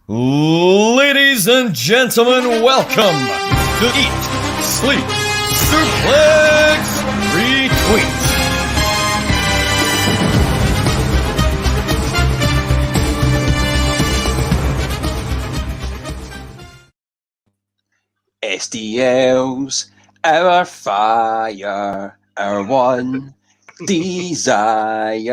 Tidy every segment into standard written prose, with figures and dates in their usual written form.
Ladies and gentlemen, welcome to Eat, Sleep, Suplex, Retweet. SDL's our fire, our one desire,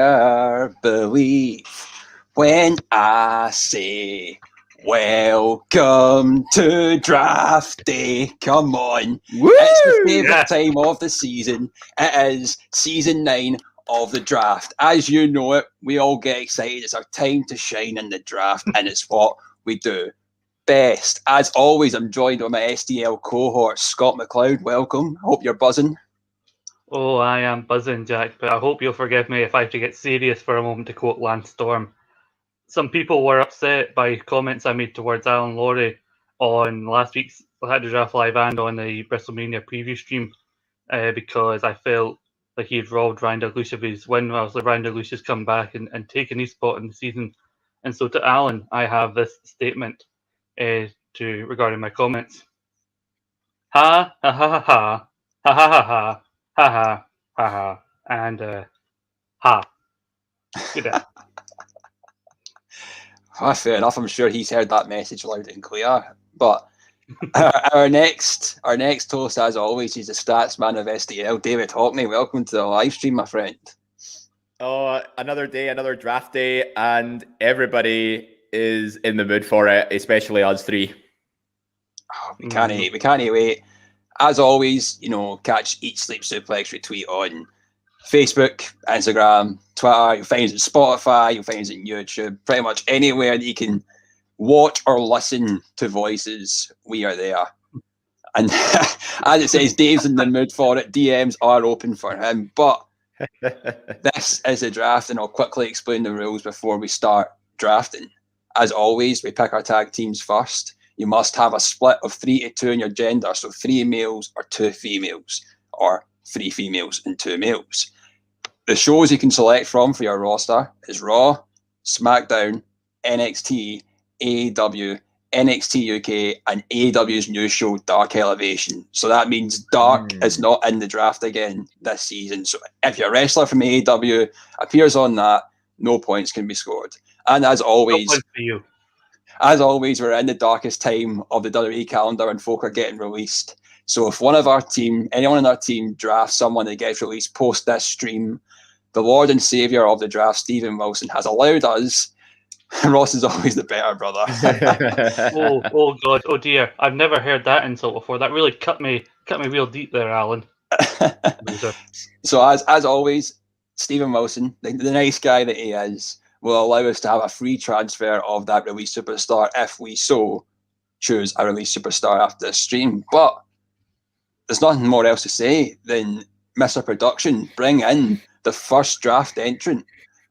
belief. When I say welcome to draft day, come on. Woo! It's the favourite Yeah. time of the season. It is season 9 of the draft. As you know it, we all get excited. It's our time to shine in the draft, and it's what we do best. As always, I'm joined by my SDL cohort, Scott McLeod. Welcome. Hope you're buzzing. Oh, I am buzzing, Jack, but I hope you'll forgive me if I have to get serious for a moment, to quote Lance Storm. Some people were upset by comments I made towards Alan Laurie on last week's Had to Draft Live and on the WrestleMania preview stream because I felt like he had robbed Ryan DeLucia of his win, whilst Ryan DeLucia's come back and taken his spot in the season. And so to Alan, I have this statement regarding my comments. Ha ha ha ha ha ha ha ha ha ha ha ha and ha. Good day. Fair enough. I'm sure he's heard that message loud and clear. But our next toast, as always, is the stats man of SDL, David Hockney. Welcome to the live stream, my friend. Oh, another day, another draft day, and everybody is in the mood for it, especially us three. Oh, we can't wait. As always, catch Eat Sleep Suplex Retweet on Facebook, Instagram, Twitter. You'll find us on Spotify, you'll find us on YouTube, pretty much anywhere that you can watch or listen to voices, we are there. And as it says, Dave's in the mood for it. DMs are open for him. But this is a draft, and I'll quickly explain the rules before we start drafting. As always, we pick our tag teams first. You must have a split of 3-2 in your gender, so 3 males or 2 females, or 3 females and 2 males. The shows you can select from for your roster is Raw, SmackDown, NXT, AEW, NXT UK, and AEW's new show, Dark Elevation. So that means Dark is not in the draft again this season. So if your wrestler from AEW appears on that, no points can be scored. And as always, No points for you. As always, we're in the darkest time of the WWE calendar and folk are getting released. So if anyone on our team drafts someone that gets released post this stream, the Lord and Saviour of the draft, Stephen Wilson, has allowed us. Ross is always the better brother. oh God, oh dear! I've never heard that insult before. That really cut me real deep there, Alan. So as always, Stephen Wilson, the nice guy that he is, will allow us to have a free transfer of that release superstar if we so choose a release superstar after the stream. But there's nothing more else to say than Mr. Production, bring in the first draft entrant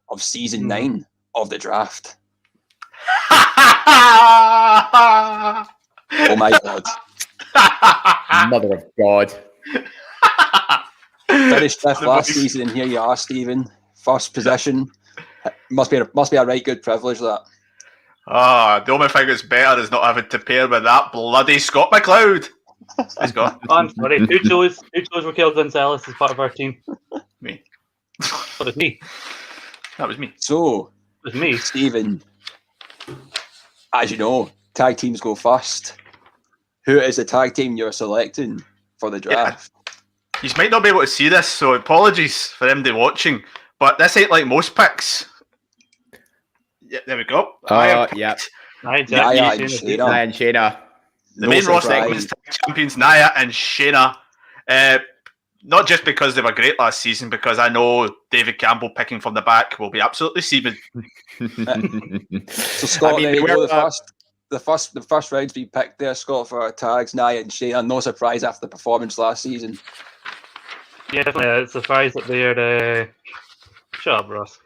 of season 9 of the draft. Oh my God. Mother of God. Finished fifth last season, and here you are, Stephen. First position. Must be a right good privilege, that. The only thing that's better is not having to pair with that bloody Scott McLeod. Let's go. I'm sorry. Who chose Raquel Gonzalez as part of our team? Me. That was me. That was me. So, It was me. Stephen, as you know, tag teams go first. Who is the tag team you're selecting for the draft? You might not be able to see this, so apologies for anybody watching. But this ain't like most picks. Yeah, there we go. Yeah. Nia and Shayna. The main roster women's tag champions, Nia and Shayna. Not just because they were great last season, because I know David Campbell picking from the back will be absolutely seething. So Scott, there you go. The first round to be picked there, Scott, for our tags, Nia and Shayna. No surprise after the performance last season. Yeah, definitely. It's a surprise that they're. Shut up, Ross.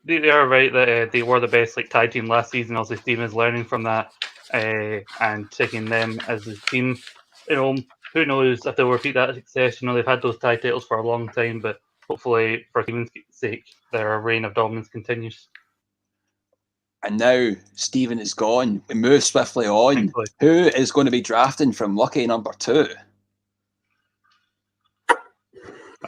They are right that they were the best tag team last season. Also, Steven is learning from that and taking them as his team. Who knows if they'll repeat that success? They've had those tag titles for a long time, but hopefully, for Steven's sake, their reign of dominance continues. And now Stephen is gone. We move swiftly on. Thankfully. Who is going to be drafting from lucky number 2?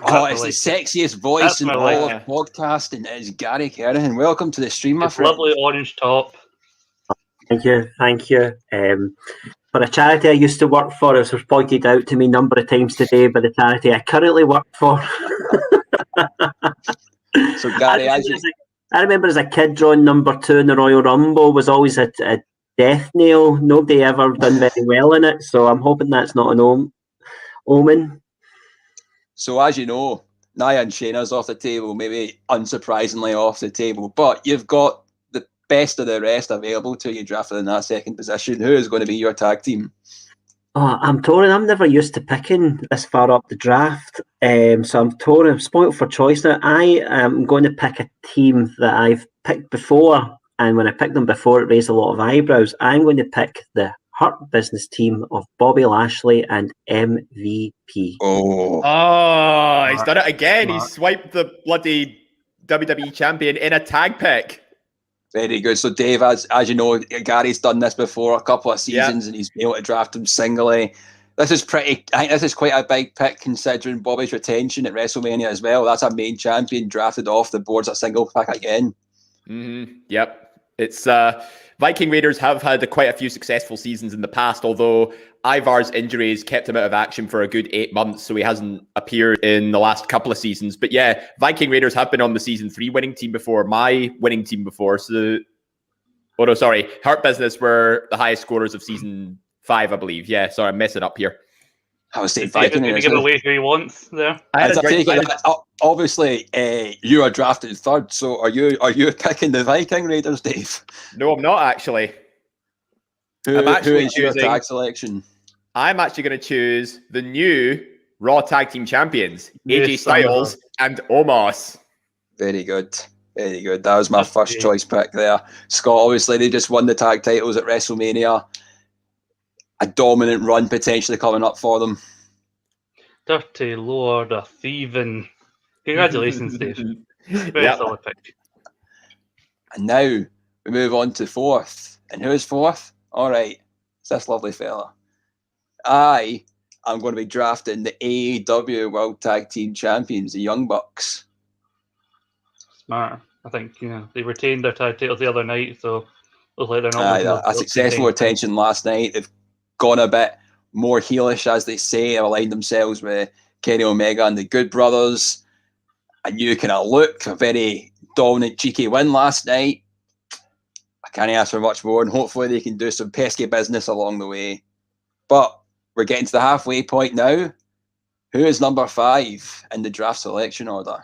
Oh, it's the sexiest voice That's in my all life. of podcasting. It is Gary Kerrigan. Welcome to the stream, my It's friend. lovely orange top. Thank you. For a charity I used to work for, as was pointed out to me a number of times today by the charity I currently work for. So, Gary, I remember as a kid drawing number 2 in the Royal Rumble was always a death nail. Nobody ever done very well in it, so I'm hoping that's not an omen. So, as you know, Nia and Shayna's off the table, maybe unsurprisingly off the table, but you've got the best of the rest available to you drafted in that second position. Who is going to be your tag team? Oh, I'm torn. I'm never used to picking this far up the draft, so I'm torn. I'm spoiled for choice now. I am going to pick a team that I've picked before, and when I picked them before, it raised a lot of eyebrows. I'm going to pick the Hurt Business team of Bobby Lashley and MVP. Oh, He's done it again. Smart. He's swiped the bloody WWE champion in a tag pick. very good. So, Dave, as you know, Gary's done this before a couple of seasons, and he's been able to draft him singly. I think this is quite a big pick considering Bobby's retention at WrestleMania as well. That's a main champion drafted off the boards, a single pick again. Mm-hmm. Yep. It's Viking Raiders have had quite a few successful seasons in the past, although Ivar's injuries kept him out of action for a good 8 months, so he hasn't appeared in the last couple of seasons. But yeah, Viking Raiders have been on the season 3 winning team before, my winning team before. So, Hurt Business were the highest scorers of season 5, I believe. Yeah, sorry, I'm messing up here. I was saying He's going Viking. to give away who he wants there. Obviously, you are drafted 3rd. So are you picking the Viking Raiders, Dave? No, I'm not actually. Who I'm actually is your choosing- tag selection? I'm actually going to choose the new Raw Tag Team Champions, Yes, AJ Styles and Omos. Very good. Very good. That was my That's first great. choice pick there. Scott, obviously, they just won the tag titles at WrestleMania. A dominant run potentially coming up for them. Dirty Lord of Thieving. Congratulations, Dave. Very Yep. solid pick. And now we move on to 4th. And who's 4th? All right. It's this lovely fella. I am going to be drafting the AEW World Tag Team Champions, the Young Bucks. Smart. I think they retained their tag titles the other night, so looks like they're not. Aye, losing a those successful titles. retention last night. They've gone a bit more heelish, as they say, aligned themselves with Kenny Omega and the Good Brothers. A new kind of look, a very dominant, cheeky win last night. I can't ask for much more, and hopefully they can do some pesky business along the way. But we're getting to the halfway point now. Who is number 5 in the draft selection order?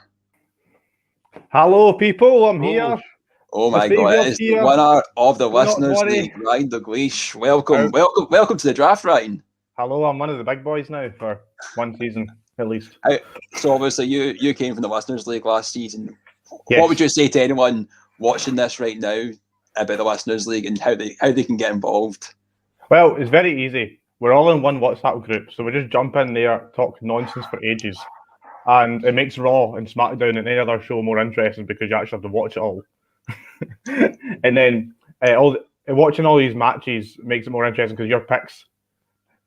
Hello, people. I'm here. Oh my The God! saviour's It is the here. winner of the Do not Listeners worry. League, Ryan Dalglish. Welcome to the draft, Ryan. Hello, I'm one of the big boys now for one season at least. So obviously you came from the Listeners League last season. Yes. What would you say to anyone watching this right now about the Listeners League and how they can get involved? Well, it's very easy. We're all in one WhatsApp group, so we just jump in there, talk nonsense for ages, and it makes Raw and SmackDown and any other show more interesting because you actually have to watch it all. And then watching all these matches makes it more interesting because your picks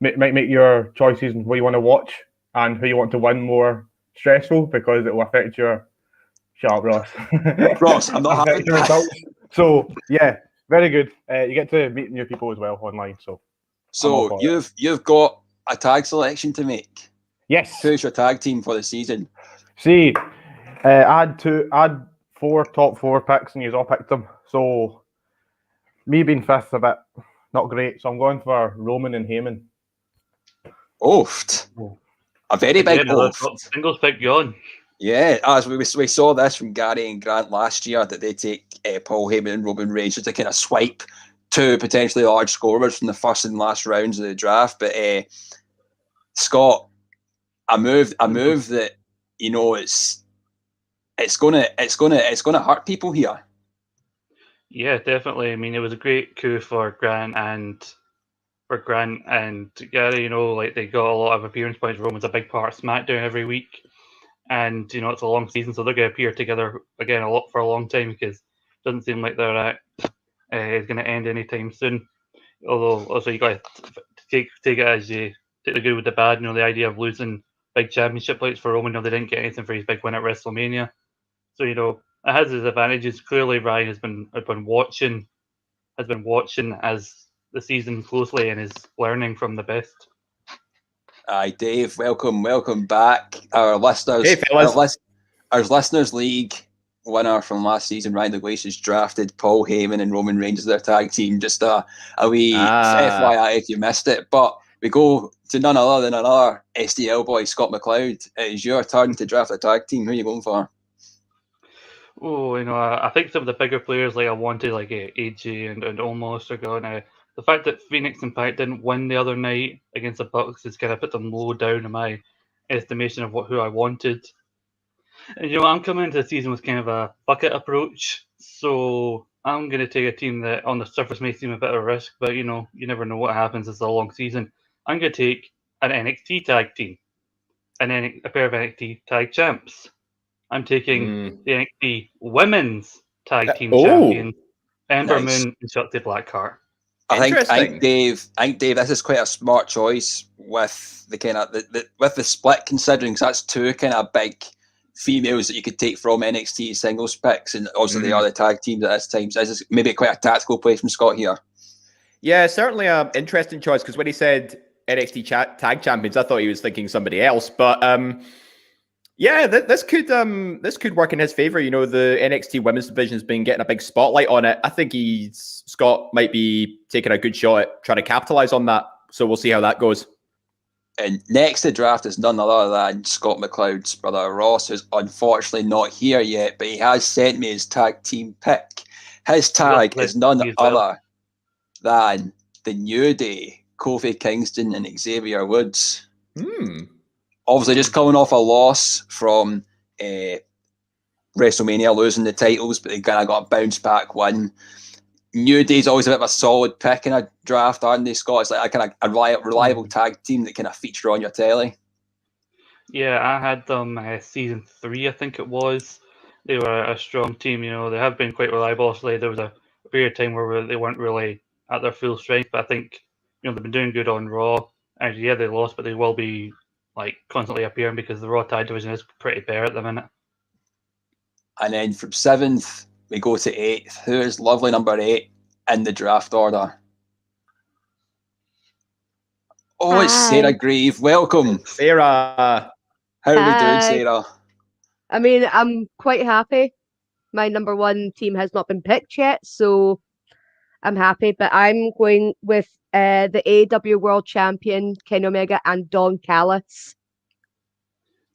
might make your choices and what you want to watch and who you want to win more stressful because it will affect your. Shut up, Ross. Ross, I'm not Affect your results. So yeah, very good. You get to meet new people as well online. So all So for you've got a tag selection to make. yes. Who's your tag team for the season? See, add 4 top 4 picks and you all picked them. So me being 5th a bit not great. So I'm going for Roman and Heyman. Oofed. A very big Again, another oofed. singles pick gone. Yeah, as we saw this from Gary and Grant last year that they take Paul Heyman and Roman Reigns just to kind of swipe 2 potentially large scorers from the first and last rounds of the draft. But Scott, a move that it's gonna hurt people here. Yeah, definitely. I mean, it was a great coup for Grant and Gary. Like they got a lot of appearance points. Roman's a big part of SmackDown every week. And it's a long season, so they're going to appear together again for a long time because it doesn't seem like they're is going to end anytime soon. Although, also, you got to take it as you take the good with the bad. The idea of losing big championship fights for Roman, they didn't get anything for his big win at WrestleMania. So, it has its advantages. Clearly, Ryan has been watching as the season closely and is learning from the best. Aye, Dave, welcome back. Our listeners, Hey, fellas. our listeners league winner from last season, Ryan Iglesias, drafted Paul Heyman and Roman Reigns as their tag team. Just a wee FYI if you missed it. But we go to none other than another SDL boy, Scott McLeod. It is your turn to draft a tag team. Who are you going for? Oh, I think some of the bigger players like I wanted, like AJ and Omos are gone. The fact that Phoenix Impact didn't win the other night against the Bucks has kind of put them low down in my estimation of who I wanted. And I'm coming into the season with kind of a bucket approach, so I'm going to take a team that on the surface may seem a bit of a risk, but you never know what happens. It's a long season. I'm going to take an NXT tag team, and then a pair of NXT tag champs. I'm taking the NXT Women's Tag Team Champion, Ember Moon and Shotzi Blackheart. I think Dave, this is quite a smart choice with the kind of with the split, considering because that's two kind of big females that you could take from NXT singles picks, and also the other tag teams at this time. So this is maybe quite a tactical play from Scott here. Yeah, certainly an interesting choice, because when he said NXT tag champions, I thought he was thinking somebody else, but yeah, this could work in his favor. The NXT women's division has been getting a big spotlight on it. I think Scott might be taking a good shot at trying to capitalize on that. So we'll see how that goes. And next to draft is none other than Scott McLeod's brother Ross, who's unfortunately not here yet, but he has sent me his tag team pick. His tag is none other than the New Day, Kofi Kingston and Xavier Woods. Obviously, just coming off a loss from WrestleMania, losing the titles, but they kind of got a bounce back win. New Day's always a bit of a solid pick in a draft, aren't they, Scott? It's like a kind of a reliable tag team that kind of feature on your telly. Yeah, I had them season 3, I think it was. They were a strong team. They have been quite reliable. Obviously, there was a period of time where they weren't really at their full strength, but I think they've been doing good on Raw. And yeah, they lost, but they will be constantly appearing because the Raw tag division is pretty bare at the minute. And then from 7th, we go to 8th. Who is lovely number 8 in the draft order? Oh, it's Sarah Grieve. Welcome. Sarah. How are we doing, Sarah? I mean, I'm quite happy. My number 1 team has not been picked yet, so I'm happy. But I'm going with the AEW World Champion, Kenny Omega, and Don Callis.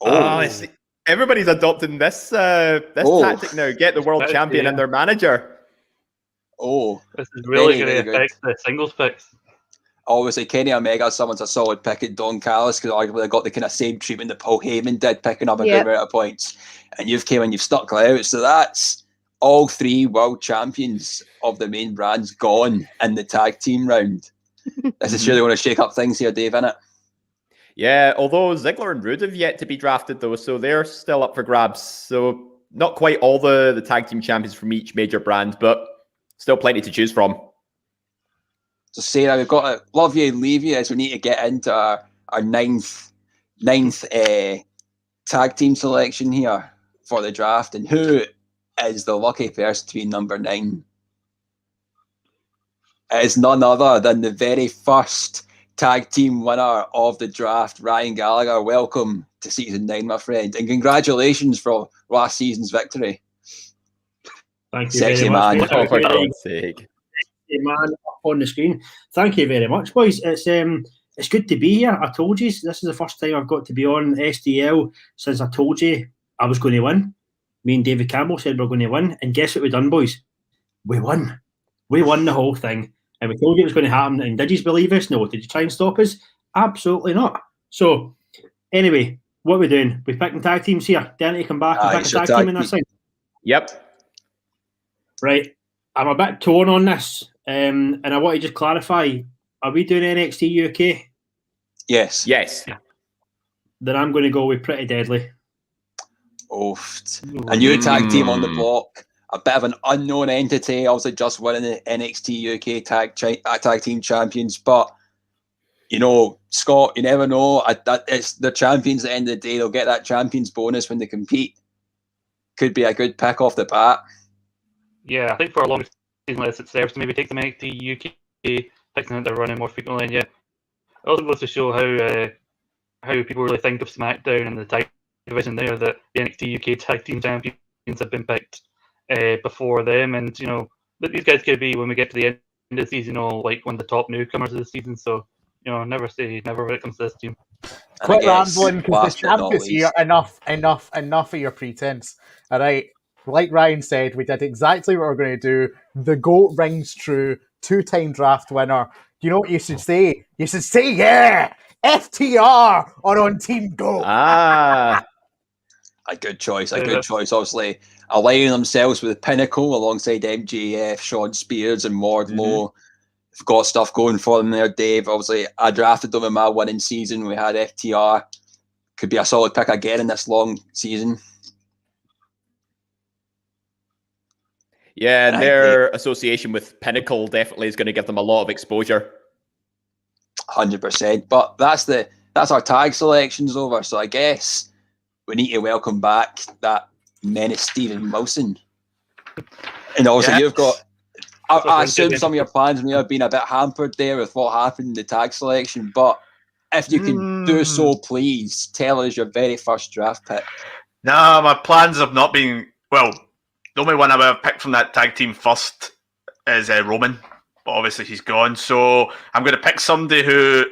I see. Everybody's adopting this tactic now. Get the world champion and their manager. This is really going to affect the singles picks. Obviously, Kenny Omega, someone's a solid pick at Don Callis, because arguably they got the kind of same treatment that Paul Heyman did, picking up a good amount of points. And you've came and you've stuck out. So that's all 3 world champions of the main brands gone in the tag team round. This is surely going to shake up things here, Dave, innit? Yeah, although Ziggler and Rude have yet to be drafted, though, so they're still up for grabs. So not quite all the tag team champions from each major brand, but still plenty to choose from. So, Sarah, we've got to love you and leave you as we need to get into our ninth tag team selection here for the draft. And who is the lucky person to be number 9? It is none other than the very first tag team winner of the draft, Ryan Gallagher. Welcome to season 9, my friend, and congratulations for last season's victory. Thank you, sexy very man. much. Oh, for God's sake. Sexy man up on the screen. Thank you very much, boys. It's good to be here. I told you this is the first time I've got to be on SDL since I told you I was going to win. Me and David Campbell said we're going to win, and guess what we done, boys? We won. We won the whole thing. And we told you it was going to happen. And did you believe us? No. Did you try and stop us? Absolutely not. So, anyway, what are we doing? We're picking tag teams here. Danny, come back and pick a tag team in that thing. Yep. Right. I'm a bit torn on this. And I want to just clarify. Are we doing NXT UK? Yes. Yes. Then I'm going to go with Pretty Deadly. A new tag team on the block. a bit of an unknown entity, obviously just winning the NXT UK tag team champions. But, you know, Scott, you never know. It's the champions at the end of the day. They'll get that champions bonus when they compete. Could be a good pick off the bat. Yeah, I think for a long season like this, it serves to maybe take them NXT UK, picking out they're running more frequently. And yeah, it also goes to show how people really think of SmackDown and the tag division there, that the NXT UK tag team champions have been picked before them. And, you know, these guys could be, when we get to the end of the season, you know, like one of the top newcomers of the season. So, you know, never say never when it comes to this team. Quit rambling, because the champ is here. Enough of your pretense. All right. Like Ryan said, we did exactly what we're going to do. The GOAT rings true. 2-time draft winner. You know what you should say? You should say, yeah, FTR are on Team GOAT. Ah. A good choice. Obviously, aligning themselves with Pinnacle alongside MJF, Sean Spears, and Wardlow. They've got stuff going for them there, Dave. Obviously, I drafted them in my winning season. We had FTR. Could be a solid pick again in this long season. Yeah, and their association with Pinnacle definitely is going to give them a lot of exposure. 100%. But that's our tag selections over. So I guess we need to welcome back that menace, Steven Wilson. And also, you've got. I assume some of your plans may have been a bit hampered there with what happened in the tag selection. But if you can do so, please tell us your very first draft pick. No, my plans have not been. Well, the only one I would have picked from that tag team first is Roman, but obviously he's gone. So I'm going to pick somebody who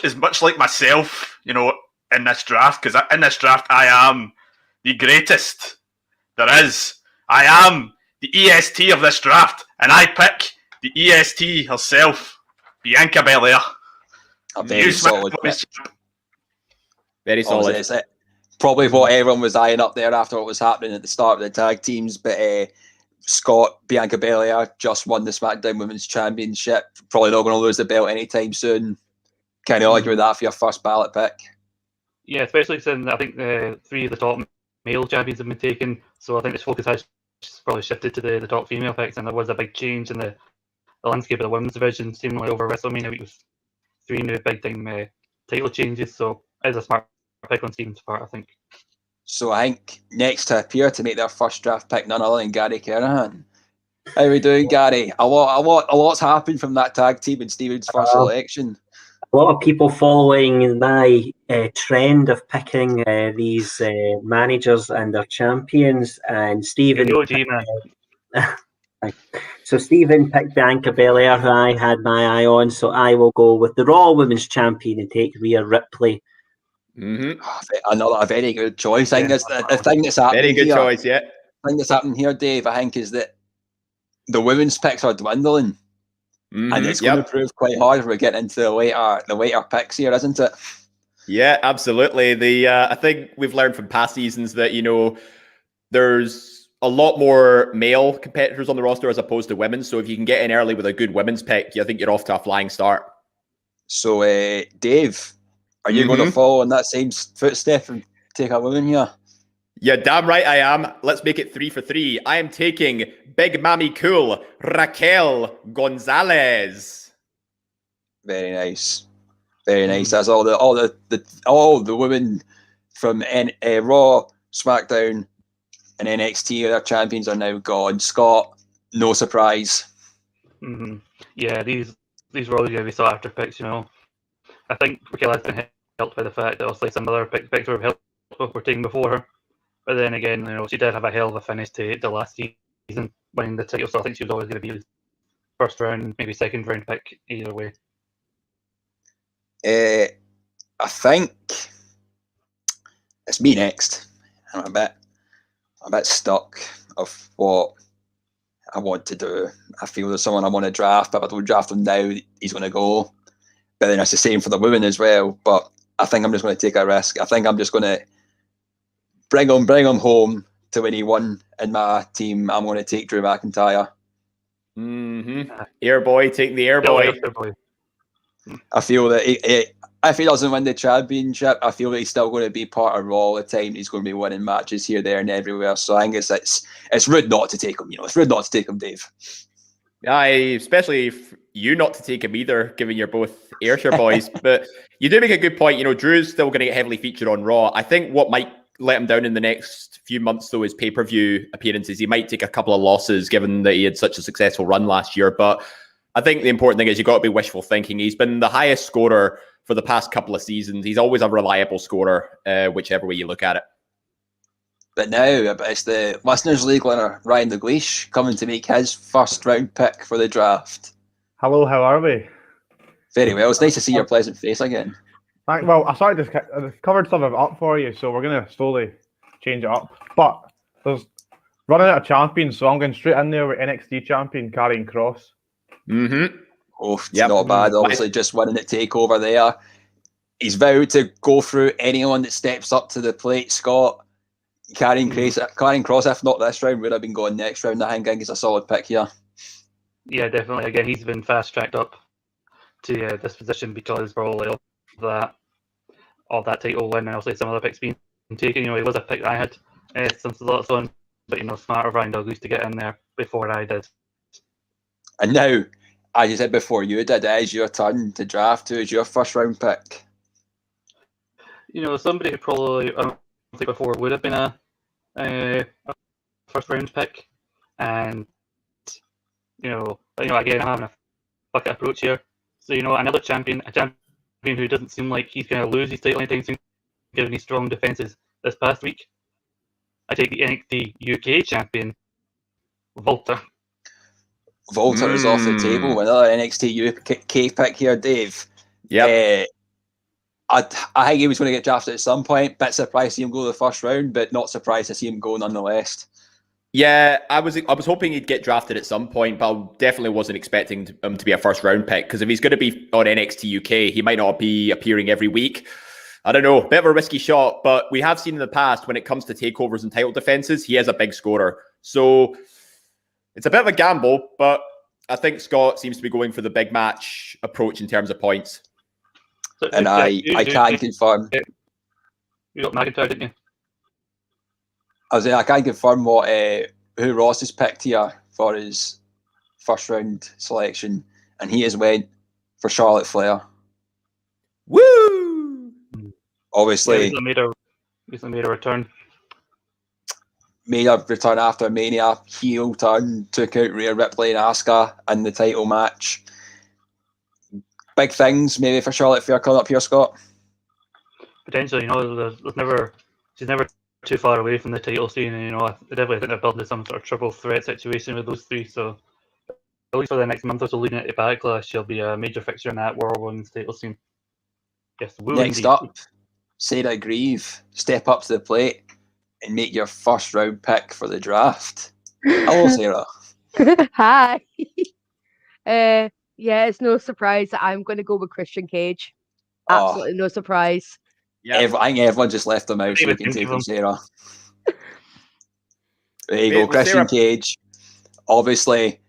is much like myself, you know, in this draft, because in this draft I am the greatest there is. I am the EST of this draft, and I pick the EST herself, Bianca Belair. A very solid pick. Very solid. It's probably what everyone was eyeing up there after what was happening at the start of the tag teams. But Scott, Bianca Belair just won the SmackDown Women's Championship. Probably not going to lose the belt anytime soon. Can you argue with that for your first ballot pick? Yeah, especially since I think 3 of the top male champions have been taken. So I think this focus has probably shifted to the top female picks, and there was a big change in the landscape of the women's division, seemingly over WrestleMania week with 3 new big time title changes. So it's a smart pick on Steven's part, I think. So I think next to appear to make their first draft pick, none other than Gary Kernahan. How are we doing, Gary? A lot's happened from that tag team in Steven's first selection. A lot of people following my trend of picking these managers and their champions, and Stephen. So Stephen picked Bianca Belair, who I had my eye on. So I will go with the Raw Women's Champion and take Rhea Ripley. Another very good choice. I think the thing that's happening. Very good here, choice, yeah. The thing that's happening here, Dave, I think, is that the women's picks are dwindling. And it's going to prove quite hard if we get into the later picks here, isn't it? Yeah, absolutely. I think we've learned from past seasons that, you know, there's a lot more male competitors on the roster as opposed to women. So if you can get in early with a good women's pick, I think you're off to a flying start. So, Dave, are you going to follow in that same footstep and take a woman here? Yeah, damn right I am. Let's make it 3 for 3. I am taking Big Mammy Cool, Raquel Gonzalez. Very nice. Very nice. That's all the women from Raw, SmackDown, and NXT. Their champions are now gone. Scott, no surprise. Mm-hmm. Yeah, these were all going to be sought after picks. You know, I think Raquel has been helped by the fact that obviously some other picks were helped were taken before her. But then again, you know, she did have a hell of a finish to the last season, winning the title. So I think she was always going to be the first round, maybe second round pick either way. I think it's me next. I'm a bit stuck of what I want to do. I feel there's someone I want to draft, but if I don't draft him now, he's going to go. But then it's the same for the women as well. But I think I'm just going to take a risk. I think I'm just going to bring him home to when he won in my team. I'm going to take Drew McIntyre. Air boy, take the air boy. I feel that if he doesn't win the championship, I feel like he's still going to be part of Raw all the time. He's going to be winning matches here, there, and everywhere. So I think it's rude not to take him. It's rude not to take him, Dave. Especially if you not to take him either, given you're both Ayrshire boys. But you do make a good point. Drew's still going to get heavily featured on Raw. I think what might let him down in the next few months, though, is pay-per-view appearances. He might take a couple of losses, given that he had such a successful run last year. But I think the important thing is you've got to be wishful thinking. He's been the highest scorer for the past couple of seasons. He's always a reliable scorer, whichever way you look at it. But now it's the Listeners League winner, Ryan Dalglish, coming to make his first round pick for the draft. Hello, how are we? Very well. It's nice to see your pleasant face again. Well, I covered some of it up for you, so we're going to slowly change it up. But there's running out of champions, so I'm going straight in there with NXT champion Karrion Kross. Mm-hmm. Oh, it's not bad. Obviously, just winning at TakeOver there. He's vowed to go through anyone that steps up to the plate, Scott. Karrion Kross, if not this round, would have been going next round. I think he's a solid pick here. Yeah, definitely. Again, he's been fast-tracked up to this position because probably of that title win, and also some other picks being taken. He was a pick I had some thoughts on, but smart of Ryan Dalglish to get in there before I did. And now, as you said before, you did. It is your turn to draft. Who is your first round pick? Somebody who probably I don't think before would have been a first round pick, and again, I'm having a bucket approach here. So another champion, a champion who doesn't seem like he's going to lose his title anytime soon, given his strong defenses this past week. I take the NXT UK champion, Walter. Walter is off the table. Another NXT UK pick here, Dave. Yeah. I think he was going to get drafted at some point. Bit surprised to see him go the first round, but not surprised to see him go nonetheless. Yeah, I was hoping he'd get drafted at some point, but I definitely wasn't expecting him to be a first round pick, because if he's going to be on NXT UK, he might not be appearing every week. I don't know, bit of a risky shot, but we have seen in the past when it comes to takeovers and title defenses, he is a big scorer. So it's a bit of a gamble, but I think Scott seems to be going for the big match approach in terms of points. And I can confirm. You got McIntyre, didn't you? I can confirm who Ross has picked here for his first round selection, and he has went for Charlotte Flair. Woo! Obviously, recently made a return. Made a return after Mania, heel turn, took out Rhea Ripley and Asuka in the title match. Big things maybe for Charlotte Flair coming up here, Scott. Potentially, she's never too far away from the title scene, and I definitely think they're building some sort of triple threat situation with those three. So at least for the next month or so leading into Backlash, she'll be a major fixture in that World Women's title scene. Yes. Next up, Sarah Grieve, step up to the plate and make your first round pick for the draft. Hello, Sarah. Hi. Yeah, it's no surprise that I'm going to go with Christian Cage. Absolutely no surprise. Yeah, I think everyone just left them out so we can take them, Sarah. There you go, Christian Cage. Obviously,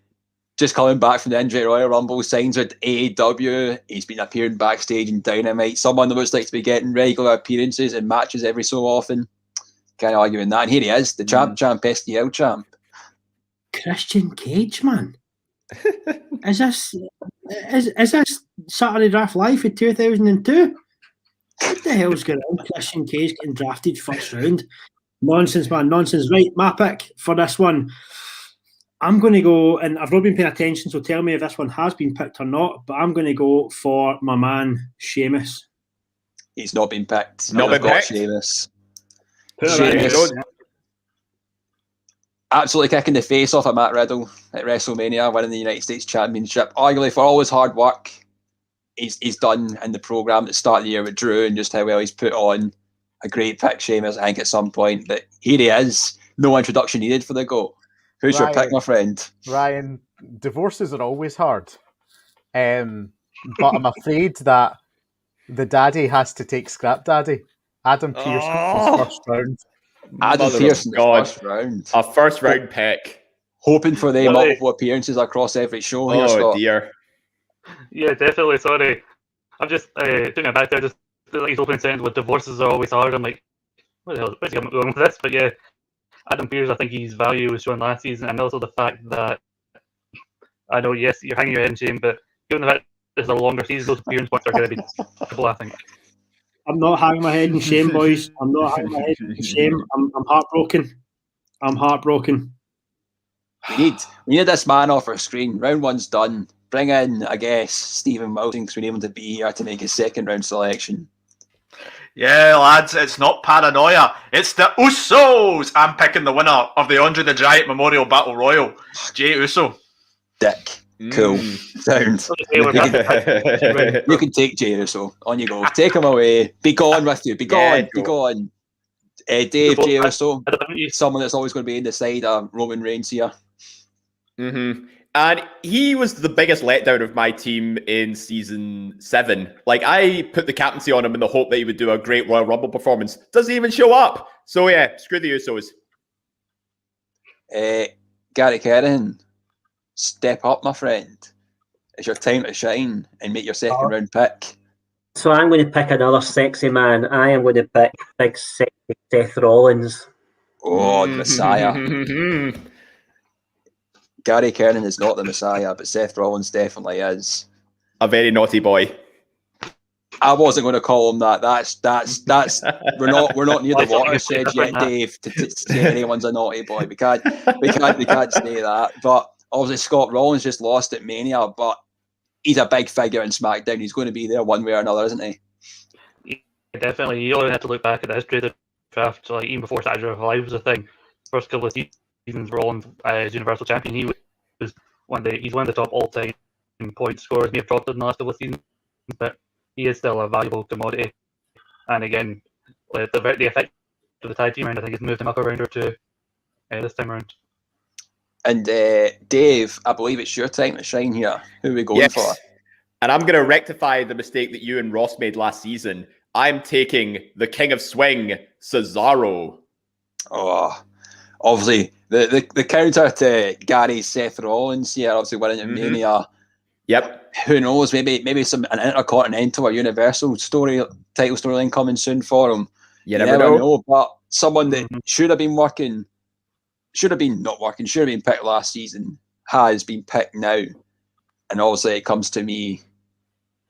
just coming back from the injury at Royal Rumble, signs with AEW. He's been appearing backstage in Dynamite. Someone that looks like to be getting regular appearances and matches every so often. Can't argue with that. And here he is, the champ, STL champ. Christian Cage, man. Is this Saturday Draft Live in 2002? What the hell's going on? Christian Cage getting drafted first round. Nonsense, man. Nonsense. Right, my pick for this one. I'm going to go, and I've not been paying attention, so tell me if this one has been picked or not, but I'm going to go for my man, Sheamus. He's not been picked. Not been picked? Sheamus. Absolutely kicking the face off of Matt Riddle at WrestleMania, winning the United States Championship. Arguably, for all his hard work he's done in the programme at the start of the year with Drew and just how well he's put on, a great pick, Sheamus, I think, at some point. But here he is. No introduction needed for the GOAT. Who's your pick, my friend? Ryan, divorces are always hard. But I'm afraid that the daddy has to take Scrap Daddy. Adam Pearce first round. Adam Pearce in the first round. A first round pick. Hoping for the multiple appearances across every show here, Scott. Dear. Yeah, definitely. Sorry. I'm just taking it back there. Just like his opening sentence with divorces are always hard. I'm like, what the hell? Where's he going with this? But yeah, Adam Pearce, I think his value was shown last season, and also the fact that I know, yes, you're hanging your head in shame, but given the fact this is a longer season, those appearance points are going to be double, I think. I'm not hanging my head in shame, boys. I'm not hanging my head in shame. I'm heartbroken. I'm heartbroken. We need this man off our screen. Round one's done. Bring in, I guess, Stephen Wilson for being able to be here to make his second round selection. Yeah, lads, it's not paranoia. It's the Usos. I'm picking the winner of the Andre the Giant Memorial Battle Royal, Jey Uso. Dick. Cool. Sound. You can take Jey Uso. On you go. Take him away. Be gone with you. Be gone. Be gone. Dave, Jey Uso. Someone that's always going to be in the side of Roman Reigns here. Mm-hmm. And he was the biggest letdown of my team in season 7. Like, I put the captaincy on him in the hope that he would do a great Royal Rumble performance. Doesn't even show up. So yeah, screw the Usos. Gary Kerrigan, step up, my friend. It's your time to shine and make your second round pick. So I'm going to pick another sexy man. I am going to pick big sexy Seth Rollins. Oh, the Messiah. Gary Kerrigan is not the Messiah, but Seth Rollins definitely is. A very naughty boy. I wasn't going to call him that. That's we're not near the watershed yet, Dave, to say anyone's a naughty boy. We can't say that. But obviously Scott Rollins just lost at Mania, but he's a big figure in SmackDown. He's going to be there one way or another, isn't he? Yeah, definitely. You only have to look back at the history of the draft, like even before Saturday Night Live was a thing. First couple of seasons, Rollins as Universal Champion, he's one of the top all-time point scorers. May have dropped it in the last couple of seasons, but he is still a valuable commodity. And again, the effect of the tag team round, I think, has moved him up a round or two this time around. And Dave, I believe it's your time to shine here. Who are we going for? And I'm going to rectify the mistake that you and Ross made last season. I'm taking the King of Swing, Cesaro. Oh, obviously, the counter to Gary's Seth Rollins here, obviously winning at Mania. Yep. Who knows? Maybe an Intercontinental or Universal title storyline coming soon for him. You never know. But someone that should have been picked last season has been picked now. And obviously it comes to me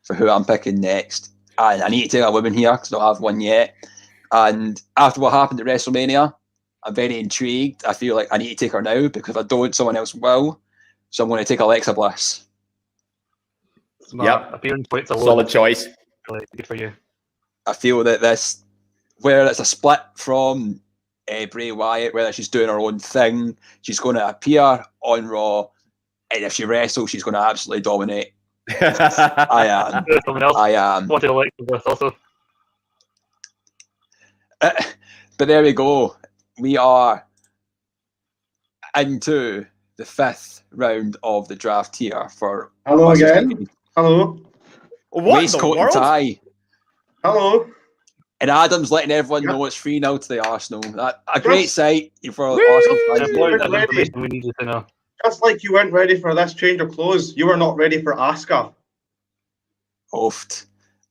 for who I'm picking next. And I need to take a woman here because I don't have one yet. And after what happened at WrestleMania, I'm very intrigued. I feel like I need to take her now because if I don't, someone else will. So I'm going to take Alexa Bliss. Yep. Appearance points alone. Solid choice. Good for you. I feel that where it's a split from Bray Wyatt, whether she's doing her own thing, she's going to appear on Raw, and if she wrestles, she's going to absolutely dominate. I am. Wanted to like this also. But there we go. We are into the 5th round of the draft here for. Hello again. Hello. Waistcoat and tie. Hello. And Adam's letting everyone know it's 3-0 to the Arsenal. A great sight for Arsenal fans. We need you to know. Just like you weren't ready for this change of clothes, you were not ready for Asuka. Oofed.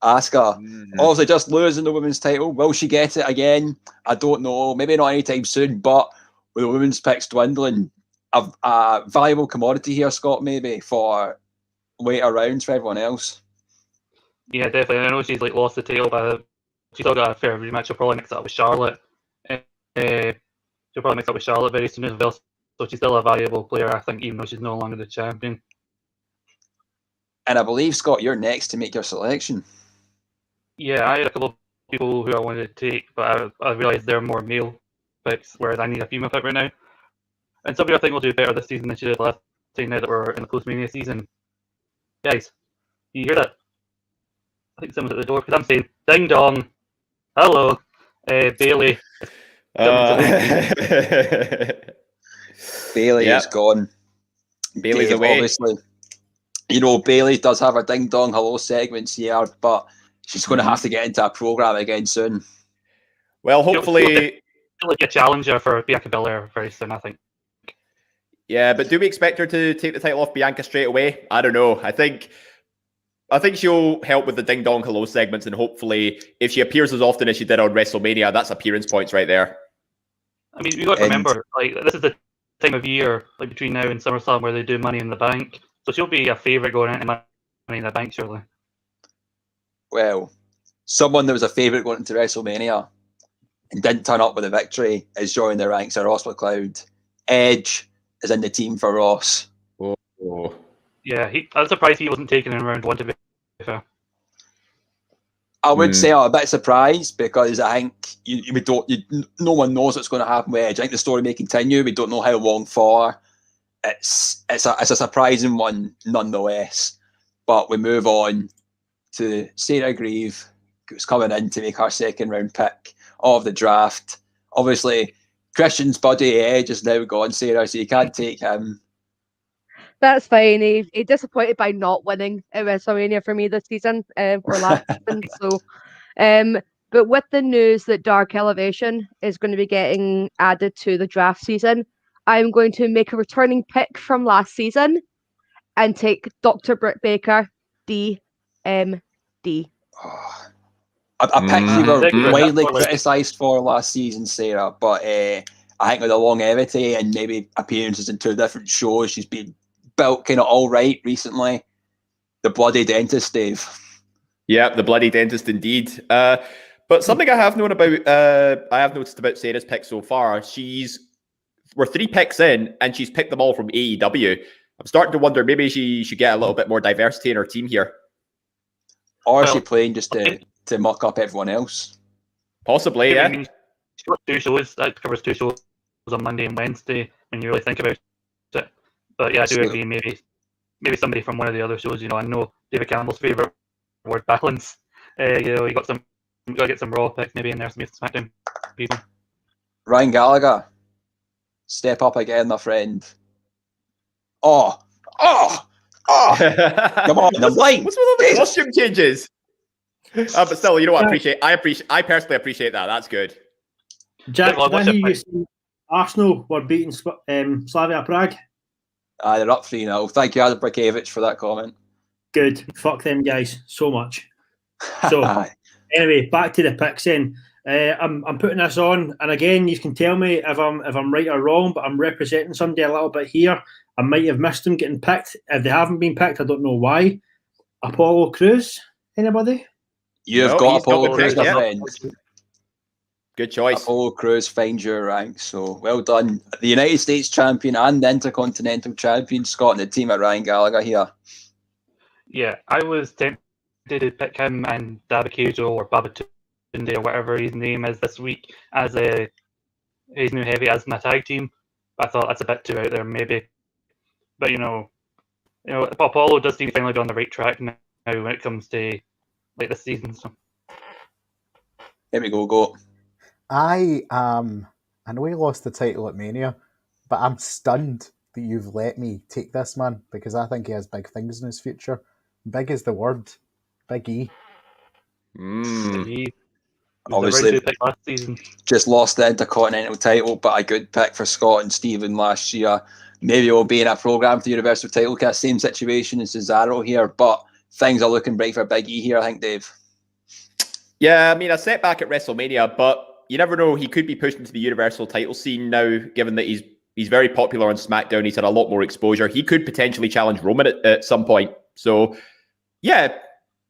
Asuka. Obviously just losing the women's title. Will she get it again? I don't know. Maybe not anytime soon, but with the women's picks dwindling, a valuable commodity here, Scott, maybe, for later rounds for everyone else. Yeah, definitely. I know she's lost the title, but she's still got a fair rematch. She'll probably mix it up with Charlotte. She'll probably mix it up with Charlotte very soon as well. So she's still a valuable player, I think, even though she's no longer the champion. And I believe, Scott, you're next to make your selection. Yeah, I had a couple of people who I wanted to take, but I realised they're more male picks, whereas I need a female pick right now. And somebody I think will do better this season than she did last season now that we're in the post-Mania season. Guys, do you hear that? I think someone's at the door because I'm saying, ding dong, hello, Bailey. Bailey is gone. Bailey's Dave, away. Obviously, Bailey does have her ding dong hello segments here, but she's going to have to get into a program again soon. Well, hopefully, she'll be a challenger for Bianca Belair very soon, I think. Yeah, but do we expect her to take the title off Bianca straight away? I don't know. I think I think she'll help with the ding dong hello segments, and hopefully, if she appears as often as she did on WrestleMania, that's appearance points right there. I mean, you got to remember, like, this is the time of year, like between now and SummerSlam, where they do Money in the Bank. So she'll be a favourite going into Money in the Bank, surely. Well, someone that was a favourite going into WrestleMania and didn't turn up with a victory is joining the ranks of Ross McLeod. Edge is in the team for Ross. Oh. Yeah, I'm surprised he wasn't taken in round 1, to be fair. I would say I'm a bit surprised because I think no one knows what's going to happen with Edge. I think the story may continue. We don't know how long for. It's a surprising one nonetheless. But we move on to Sarah Grieve, who's coming in to make her second round pick of the draft. Obviously, Christian's buddy Edge is now gone, Sarah, so you can't take him. That's fine. He disappointed by not winning at WrestleMania for me this season, or last season. So, but with the news that Dark Elevation is going to be getting added to the draft season, I'm going to make a returning pick from last season and take Dr. Britt Baker, DMD. A pick you were widely criticised for last season, Sarah, but I think with the longevity and maybe appearances in 2 different shows, she's been built kind of all right recently. The Bloody Dentist, Dave. Yeah, the Bloody Dentist indeed. But something I have noticed about Sarah's pick so far, we're 3 picks in and she's picked them all from AEW. I'm starting to wonder maybe she should get a little bit more diversity in her team here. Or is she playing just to muck up everyone else? Possibly, yeah. I mean, she's got 2 shows. That covers 2 shows on Monday and Wednesday when you really think about it. But yeah, I do agree. Maybe somebody from one of the other shows. I know David Campbell's favourite word balance. You got to get some Raw picks maybe in there, some SmackDown people. Ryan Gallagher, step up again, my friend. Oh! Come on, I'm blind. What's with all the costume changes? But still, you know what? I personally appreciate that. That's good. Jack, did I hear you say Arsenal were beating Slavia Prague? They're up 3-0. Thank you, Adam Brikevich, for that comment. Good. Fuck them guys so much. So, anyway, back to the picks then. I'm putting this on, and again, you can tell me if I'm right or wrong, but I'm representing somebody a little bit here. I might have missed them getting picked. If they haven't been picked, I don't know why. Apollo Crews, anybody? You've got Apollo Crews, my friend. Good choice. Apollo Crews finds your ranks, so well done. The United States champion and the Intercontinental champion, Scott, and the team at Ryan Gallagher here. Yeah, I was tempted to pick him and Dabakejo or Babatunde or whatever his name is this week as his new heavy as my tag team. But I thought that's a bit too out there, maybe. But Apollo does seem to finally be on the right track now when it comes to like this season. So here we go. I know he lost the title at Mania, but I'm stunned that you've let me take this man because I think he has big things in his future. Big is the word. Big E. Obviously, last season. Just lost the Intercontinental title, but a good pick for Scott and Stephen last year. Maybe we'll be in a program for the Universal title, kind of same situation as Cesaro here, but things are looking bright for Big E here, I think, Dave. Yeah, I mean, a setback at WrestleMania, but you never know. He could be pushed into the Universal title scene now, given that he's very popular on SmackDown. He's had a lot more exposure. He could potentially challenge Roman at some point. So, yeah,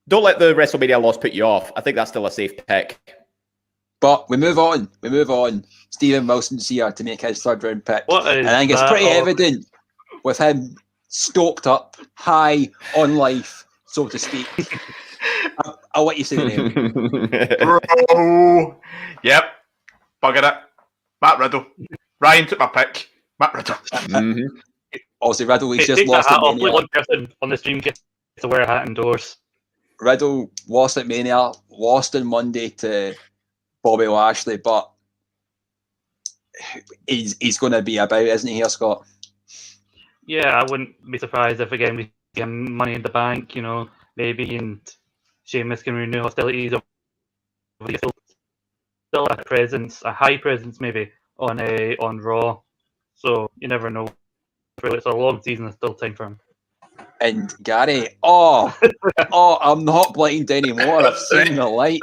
don't let the WrestleMania loss put you off. I think that's still a safe pick. But we move on. Stephen Wilson's here to make his 3rd round pick. And I think it's pretty evident with him stoked up, high on life, so to speak. I'll let you say the name. Bro. Yep. Bugger it. Matt Riddle. Ryan took my pick. Matt Riddle. Obviously, Riddle, he's just lost at Mania. One person on the stream gets to wear a hat indoors. Riddle lost at Mania, lost on Monday to Bobby Lashley, but he's going to be about, isn't he here, Scott? Yeah, I wouldn't be surprised if again we get Money in the Bank, maybe, and Sheamus can renew hostilities. Still a presence, a high presence maybe on Raw. So you never know. It's a long season. There's still time for him. And Gary, I'm not blind anymore. I've seen the light.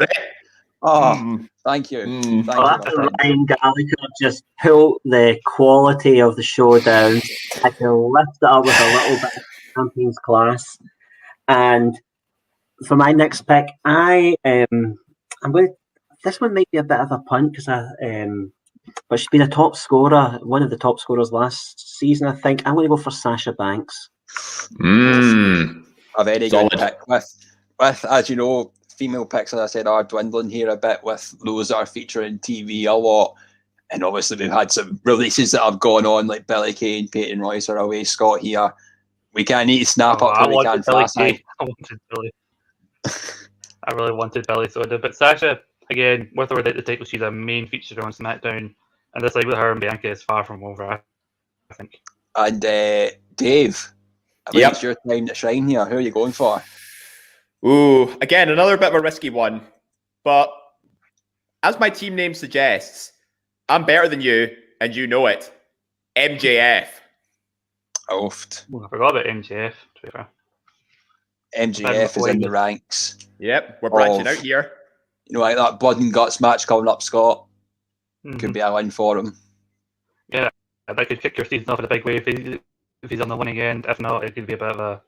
Thank you. Thank you, my friend. Ryan Gallagher just pulled the quality of the show down. I can lift it up with a little bit of Champions class. And for my next pick, I'm going to. This one might be a bit of a punt because but she's been a top scorer, one of the top scorers last season, I think. I'm going to go for Sasha Banks. A very Solid. good pick. With, as you know, female picks, as I said, are dwindling here a bit with those that are featuring TV a lot. And obviously, we've had some releases that have gone on, like Billy Kay and Peyton Royce are away. Scott here. We can't need to snap up when we can fast. I wanted Billy. I really wanted Billy, so I did. But Sasha, again, worth her at the title, she's a main feature on SmackDown. And this, like with her and Bianca, is far from over, I think. And Dave, I think it's your time to shine here. Who are you going for? Ooh, again, another bit of a risky one. But as my team name suggests, I'm better than you, and you know it. MJF. Oofed. Well, I forgot about MJF, to be fair. MJF is in the ranks. Yep, we're branching out here. You know, like that blood and guts match coming up, Scott. Could be a win for him. Yeah, that could kick your season off in a big way if he's on the winning end. If not, it could be a bit of a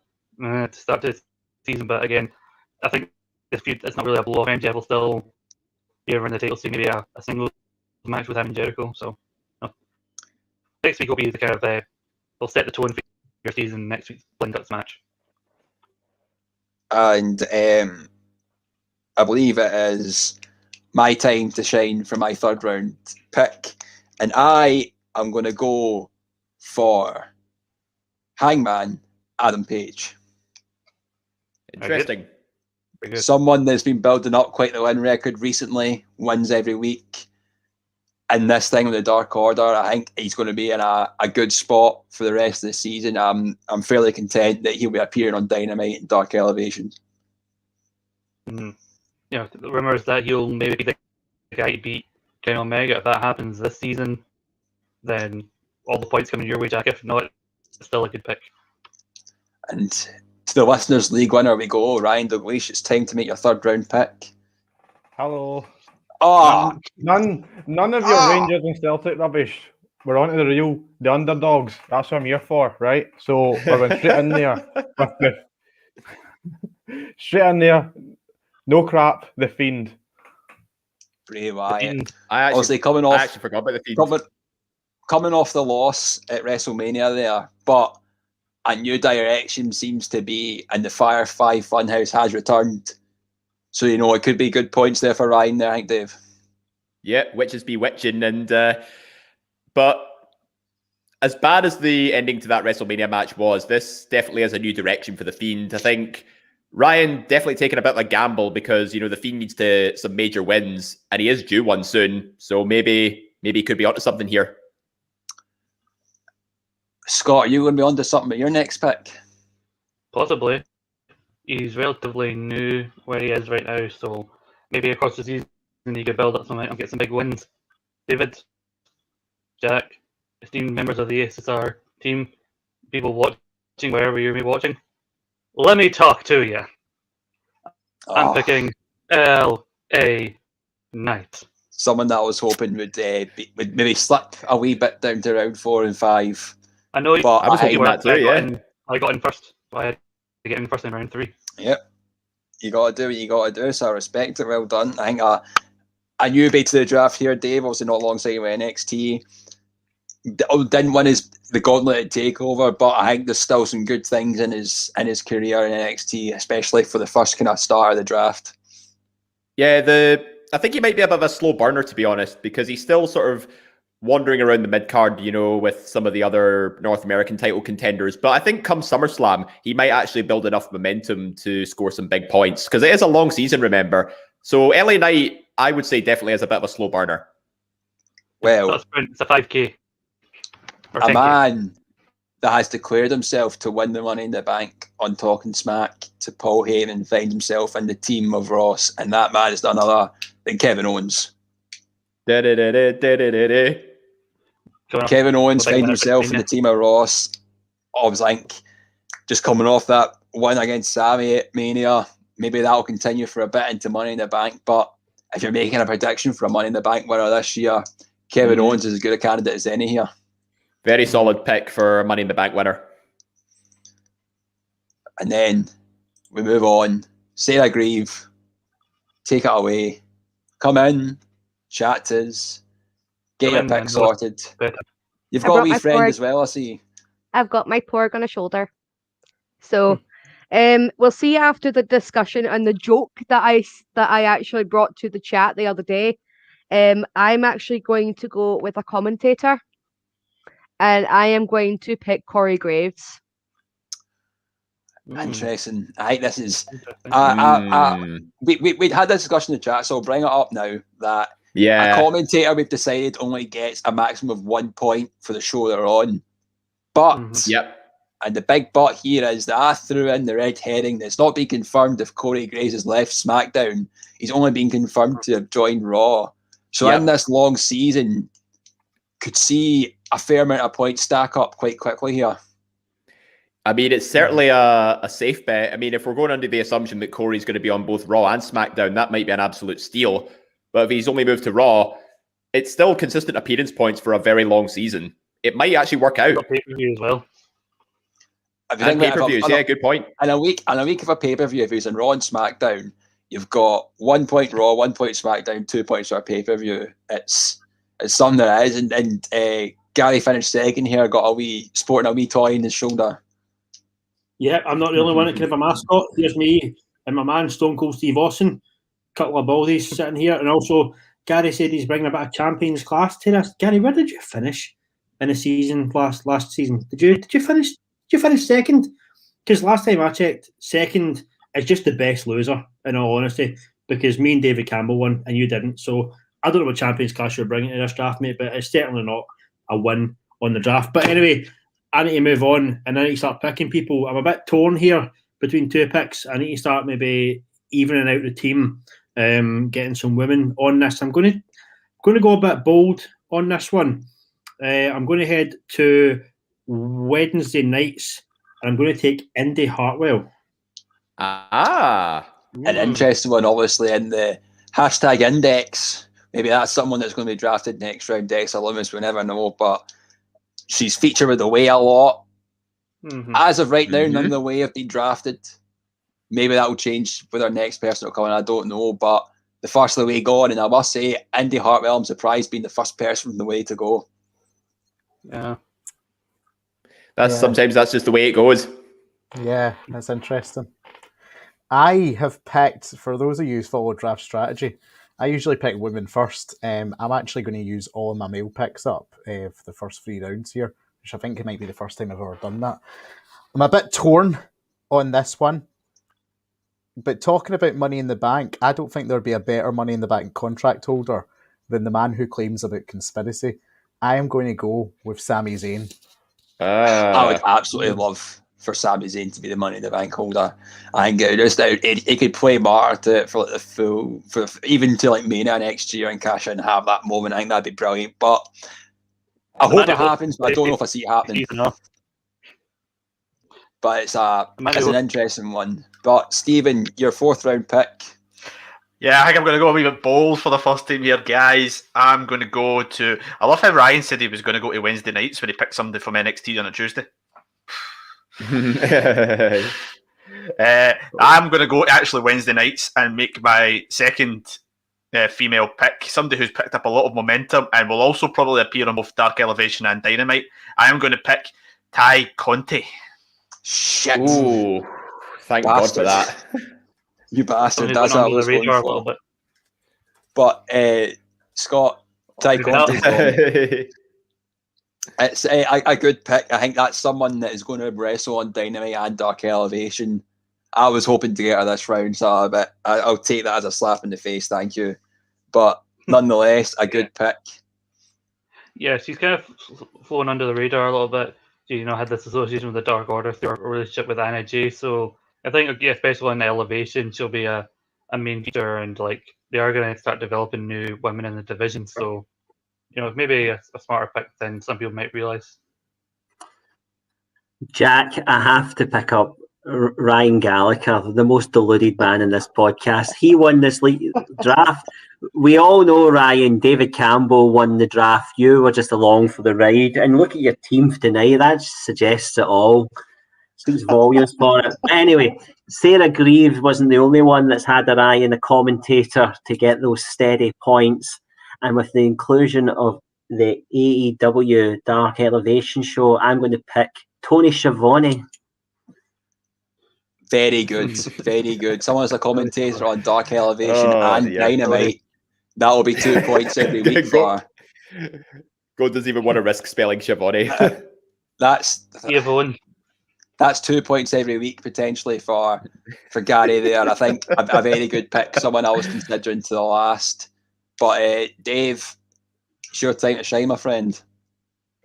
to start this season. But again, I think this feud, it's not really a blow off. MJF will still be over in the title scene, maybe a single match with him and Jericho. So next week will be the kind of we'll set the tone for your season next week's Blood and Guts match. And I believe it is my time to shine for my third round pick. And I am going to go for Hangman Adam Page. Interesting. Someone that's been building up quite the win record recently, wins every week. And this thing with the Dark Order, I think he's going to be in a good spot for the rest of the season. I'm fairly content that he'll be appearing on Dynamite and Dark Elevation. Yeah, the rumors that he'll maybe be the guy to beat Kenny Omega. If that happens this season, then all the points coming your way, Jack. If not, it's still a good pick. And to the listeners' league winner we go, Ryan Douglas. It's time to make your third round pick. Hello. None of your Rangers and Celtic rubbish. We're on to the underdogs. That's what I'm here for, right? So we're going straight in there. Straight in there. No crap, The Fiend. Bray Wyatt. I actually forgot about The Fiend. Coming off the loss at WrestleMania there, but a new direction seems to be, and the Firefly Funhouse has returned. So, you know, it could be good points there for Ryan there, I think, Dave. Yeah, witches bewitching. And but as bad as the ending to that WrestleMania match was, this definitely has a new direction for The Fiend. I think Ryan definitely taking a bit of a gamble because, you know, The Fiend needs some major wins, and he is due one soon. So maybe he could be onto something here. Scott, are you going to be onto something with your next pick? Possibly. He's relatively new where he is right now, so maybe across the season he could build up something and get some big wins. David, Jack, esteemed members of the ASSR team, people watching wherever you may be watching, let me talk to you. I'm picking L.A. Knight. Someone that I was hoping would maybe slip a wee bit down to round 4 and 5. I know, but I was hoping that too, I got in first. So I had to get in first in round 3. Yep. You got to do what you got to do, so I respect it. Well done. I think a newbie to the draft here, Dave, obviously not alongside with NXT. Didn't win the gauntlet at TakeOver, but I think there's still some good things in his career in NXT, especially for the first kind of start of the draft. Yeah, I think he might be a bit of a slow burner, to be honest, because he's still sort of wandering around the mid-card, you know, with some of the other North American title contenders. But I think come SummerSlam, he might actually build enough momentum to score some big points, because it is a long season, remember. So LA Knight, I would say, definitely has a bit of a slow burner. Well, it's a 5K. A man that has declared himself to win the Money in the Bank on Talking Smack to Paul Heyman finds himself in the team of Ross, and that man is none other than Kevin Owens. Kevin Owens finds himself in the team of Ross. I was like, just coming off that win against Sammy at Mania, maybe that'll continue for a bit into Money in the Bank. But if you're making a prediction for a Money in the Bank winner this year, Kevin Owens is as good a candidate as any here. Very solid pick for Money in the Bank winner. And then we move on. Sarah Grieve, take it away. Come in, chat to us, get your pick sorted. You've got a wee friend as well, I see. I've got my porg on a shoulder. So we'll see after the discussion and the joke that I actually brought to the chat the other day. I'm actually going to go with a commentator, and I am going to pick Corey Graves. Interesting. I think this is. We'd had this discussion in the chat, so I'll bring it up now. That a commentator we've decided only gets a maximum of 1 point for the show they're on. But and the big but here is that I threw in the red herring that's not been confirmed if Corey Graves has left SmackDown. He's only been confirmed to have joined Raw. So in this long season, could see a fair amount of points stack up quite quickly here. I mean, it's certainly a safe bet. I mean, if we're going under the assumption that Corey's going to be on both Raw and SmackDown, that might be an absolute steal. But if he's only moved to Raw, it's still consistent appearance points for a very long season. It might actually work out. Pay-per-view as well. And pay-per-views, good point. And a week of a pay-per-view, if he's in Raw and SmackDown, you've got 1 point Raw, 1 point SmackDown, 2 points for a pay-per-view. It's something that is. And Gary finished second here, sporting a wee toy in his shoulder. Yeah, I'm not the only one that can have a mascot. Here's me and my man, Stone Cold Steve Austin. Couple of baldies sitting here. And also, Gary said he's bringing a bit of champions class to this. Gary, where did you finish in the season last season? Did you finish second? Because last time I checked, second is just the best loser, in all honesty, because me and David Campbell won and you didn't. So I don't know what champions class you're bringing to this draft, mate, but it's certainly not a win on the draft. But anyway, I need to move on and I need to start picking people. I'm a bit torn here between two picks. I need to start maybe evening out the team, getting some women on this. I'm going to go a bit bold on this one. I'm going to head to Wednesday nights and I'm going to take Indy Hartwell. An interesting one, obviously, in the hashtag index. Maybe that's someone that's going to be drafted next round. Dexter Lumis, we never know, but she's featured with the way a lot. As of right now, none of the way have been drafted. Maybe that will change with our next person will come in. I don't know, but the first of the way gone, and I must say, Indy Hartwell, I'm surprised being the first person from the way to go. Yeah. Sometimes that's just the way it goes. Yeah, that's interesting. I have picked, for those of you who follow draft strategy, I usually pick women first. I'm actually going to use all of my male picks up for the first 3 rounds here, which I think it might be the first time I've ever done that. I'm a bit torn on this one, but talking about Money in the Bank, I don't think there'd be a better Money in the Bank contract holder than the man who claims about conspiracy. I am going to go with Sami Zayn. I would absolutely love for Sami Zayn to be the Money in the Bank holder. I think he could play martyr to it for like the full, even to like Mania next year and cash in and have that moment. I think that'd be brilliant. But I hope it happens, but I don't know if I see it happening. But it's an interesting one. But Stephen, your 4th round pick. Yeah, I think I'm going to go a wee bit bold for the first time here, guys. I'm going to go to... I love how Ryan said he was going to go to Wednesday nights when he picked somebody from NXT on a Tuesday. I'm going to go actually Wednesday nights and make my second female pick, somebody who's picked up a lot of momentum and will also probably appear on both Dark Elevation and Dynamite. I am going to pick Ty Conti. Shit. Ooh, thank God for that. You bastard. That's what I was going for. But Scott, Ty Conti. It's a good pick. I think that's someone that is going to wrestle on Dynamite and Dark Elevation. I was hoping to get her this round, so I'll take that as a slap in the face, thank you. But nonetheless, a good pick. Yeah, she's kind of flown under the radar a little bit. She, had this association with the Dark Order through her relationship with Anna Jay. So I think, especially on Elevation, she'll be a main feature, and they are going to start developing new women in the division. So, maybe a smarter pick than some people might realize. Jack, I have to pick up Ryan Gallagher, the most deluded man in this podcast. He won this draft. We all know, Ryan, David Campbell won the draft. You were just along for the ride. And look at your team tonight. That suggests it all. Speaks volumes for it. Anyway, Sarah Greaves wasn't the only one that's had her eye in the commentator to get those steady points. And with the inclusion of the AEW Dark Elevation show, I'm going to pick Tony Schiavone. Very good, very good. Someone as a commentator on Dark Elevation and Dynamite. That'll be 2 points every week for. God doesn't even want to risk spelling Schiavone. That's Yvonne. That's 2 points every week potentially for Gary there. I think a very good pick. Someone I was considering to the last. But Dave, it's your time to shine, my friend.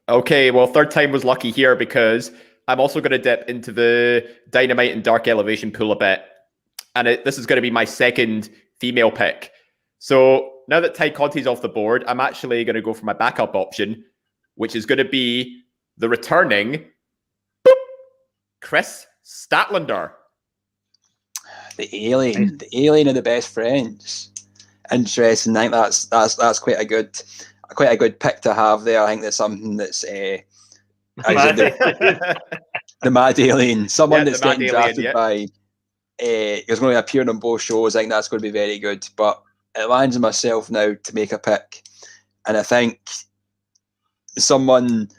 Okay, well, third time was lucky here because I'm also going to dip into the Dynamite and Dark Elevation pool a bit. And this is going to be my second female pick. So now that Ty Conti's off the board, I'm actually going to go for my backup option, which is going to be the returning Chris Statlander. The alien of the best friends. Interesting. I think that's quite a good pick to have there. I think that's something that's the Mad Alien, someone that's getting drafted by. Is going to appear on both shows. I think that's going to be very good. But it lands on myself now to make a pick, and I think someone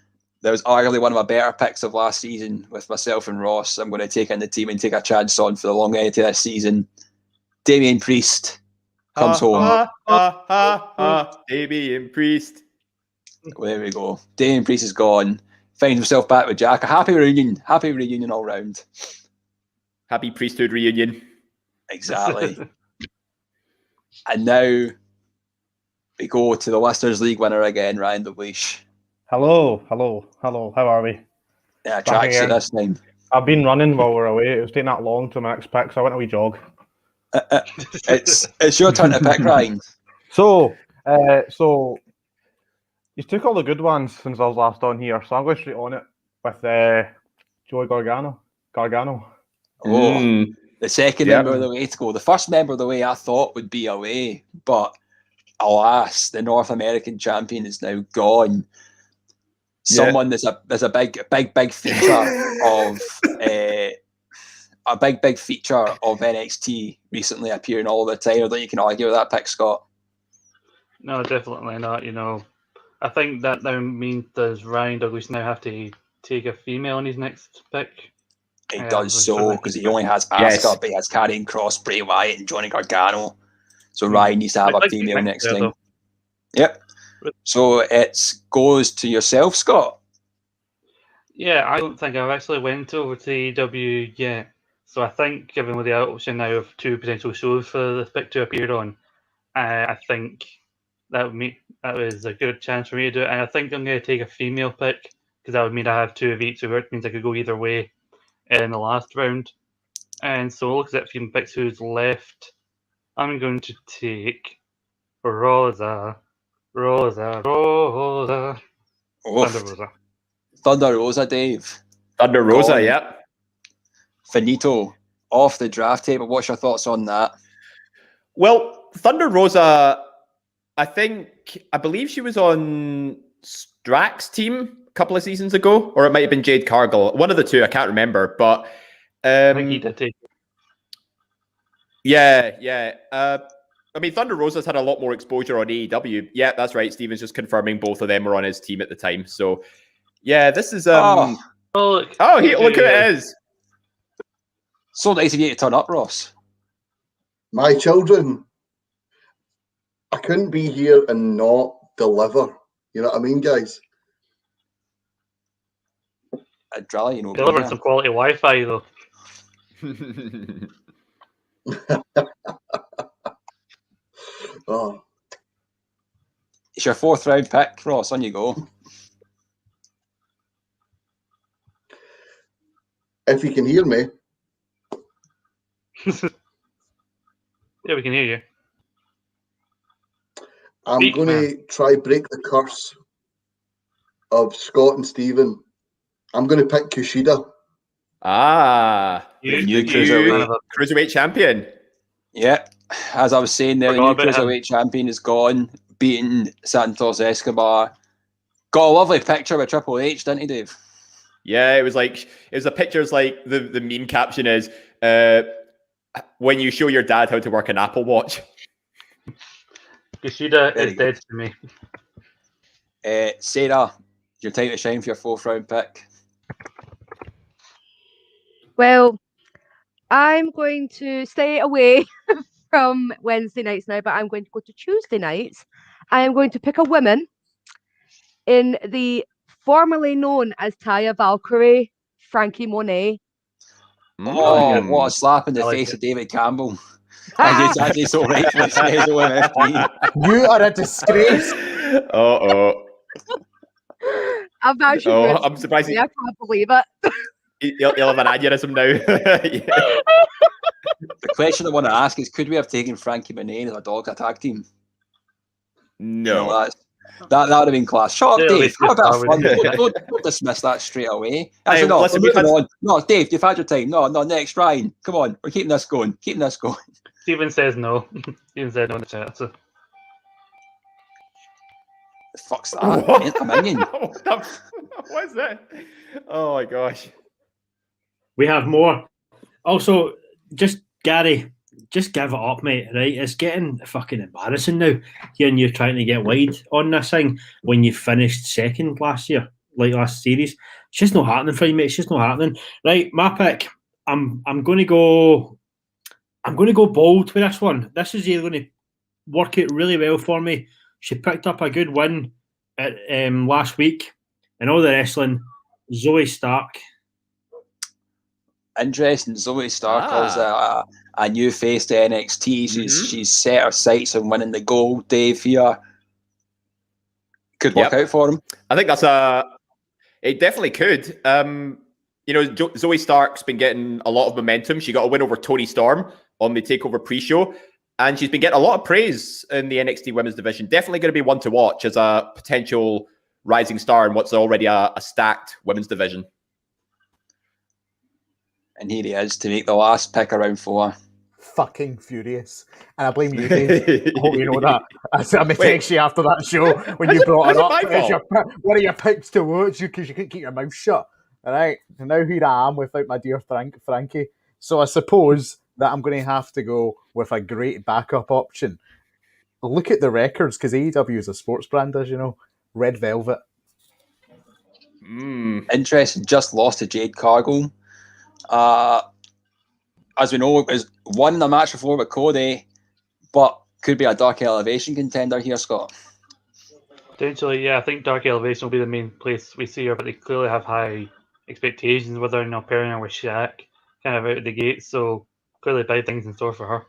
that was arguably one of my better picks of last season with myself and Ross. I'm going to take in the team and take a chance on for the longevity of this season. Damian Priest comes home. Damian Priest. There we go. Damian Priest is gone. Finds himself back with Jack. A happy reunion all round. Happy priesthood reunion. Exactly. And now we go to the Listeners League winner again, Ryan DeBleish. Hello. How are we? Yeah, tracksuit this time. I've been running while we're away. It was taking that long to my next pick, so I went a wee jog. It's your turn to pick, Ryan. So you took all the good ones since I was last on here, so I'm going straight on it with Joey Gargano. The second member of the way to go. The first member of the way I thought would be away, but alas, the North American champion is now gone. Someone that's a big feature of a big feature of NXT recently appearing all the time. I don't think you can argue with that pick, Scott. No, definitely not. I think that now means does Ryan Douglas now have to take a female in his next pick? He does so because he only has Asuka, but he has Karrion Kross, Bray Wyatt, and Johnny Gargano. So Ryan needs to have a female next time. Yep. So it goes to yourself, Scott. Yeah, I don't think I've actually went over to AEW yet. So I think, given with the option now of 2 potential shows for the pick to appear on, I think that was a good chance for me to do it. And I think I'm going to take a female pick because that would mean I have 2 of each, so it means I could go either way in the last round. And so look at female picks who's left. I'm going to take Rosa. Thunder Rosa. Thunder Rosa, Dave. Thunder Rosa, yep. Finito off the draft table. What's your thoughts on that? Well, Thunder Rosa, I believe she was on Strack's team a couple of seasons ago, or it might have been Jade Cargill. One of the two, I can't remember. But I think he did take it. Yeah. I mean, Thunder Rosa's had a lot more exposure on AEW. Yeah, that's right. Steven's just confirming both of them were on his team at the time. So, yeah, this is... look who it is. So nice of you to turn up, Ross. My children, I couldn't be here and not deliver. You know what I mean, guys? I'd rally, Delivering some quality Wi-Fi, though. Oh. It's your 4th round pick, Ross. On you go. If you can hear me. Yeah, we can hear you. I'm going to try break the curse of Scott and Stephen I'm going to pick Kushida. The new cruiserweight champion. Yeah, as I was saying there, the new Forgot about him. cruiserweight champion is gone, beating Santos Escobar. Got a lovely picture with Triple H, didn't he, Dave? Yeah, it was a picture. It's like the meme caption is when you show your dad how to work an Apple Watch. Kushida Very is dead to me. Sarah, your time to shine for your 4th round pick. Well, I'm going to stay away from Wednesday nights now, but I'm going to go to Tuesday nights. I am going to pick a woman in the formerly known as Taya Valkyrie, Frankie Monet. Oh, what a slap in the face of David Campbell. As he so rightfully says, OMFP. You are a disgrace. I'm actually I'm surprised I can't believe it. He'll have an aneurysm now. The question I want to ask is, could we have taken Frankie Monet as a dog tag team? No. That would have been class. Shut up, Dave. Have a bit of fun. Yeah. Don't dismiss that straight away. Hey, Actually, no, listen, we're moving on. No, Dave, you've had your time. No, next, Ryan. Come on. We're keeping this going. Stephen says no. Stephen said no in the chat. So. The fuck's that? A minion. What is that? Oh my gosh. We have more. Also, just Gary, just give it up, mate. Right? It's getting fucking embarrassing now. Hearing you trying to get wide on this thing when you finished second last year, like last series. It's just not happening for you, mate. It's just not happening. Right, my pick. I'm going to go bold with this one. This is either going to work out really well for me. She picked up a good win at last week, and all the wrestling. Zoe Stark. Interesting. Zoe Stark is a new face to NXT. She's set her sights on winning the gold. Dave here could work out for him. I think it definitely could. Zoe Stark's been getting a lot of momentum. She got a win over Toni Storm on the TakeOver pre-show, and she's been getting a lot of praise in the NXT Women's Division. Definitely going to be one to watch as a potential rising star in what's already a stacked Women's Division. And here he is to make the last pick of round 4. Fucking furious. And I blame you, Dave. I hope you know that. I'm going to text you after that show when you brought it up. One of your picks to watch because you couldn't keep your mouth shut. All right. And now here I am without my dear Frankie. So I suppose that I'm going to have to go with a great backup option. Look at the records, because AEW is a sports brand, as you know. Red Velvet. Interesting. Just lost to Jade Cargill. As we know, is won the match before with Cody, but could be a Dark Elevation contender here, Scott. Potentially, yeah. I think Dark Elevation will be the main place we see her, but they clearly have high expectations with her now pairing her with Shaq kind of out of the gate, so clearly big things in store for her.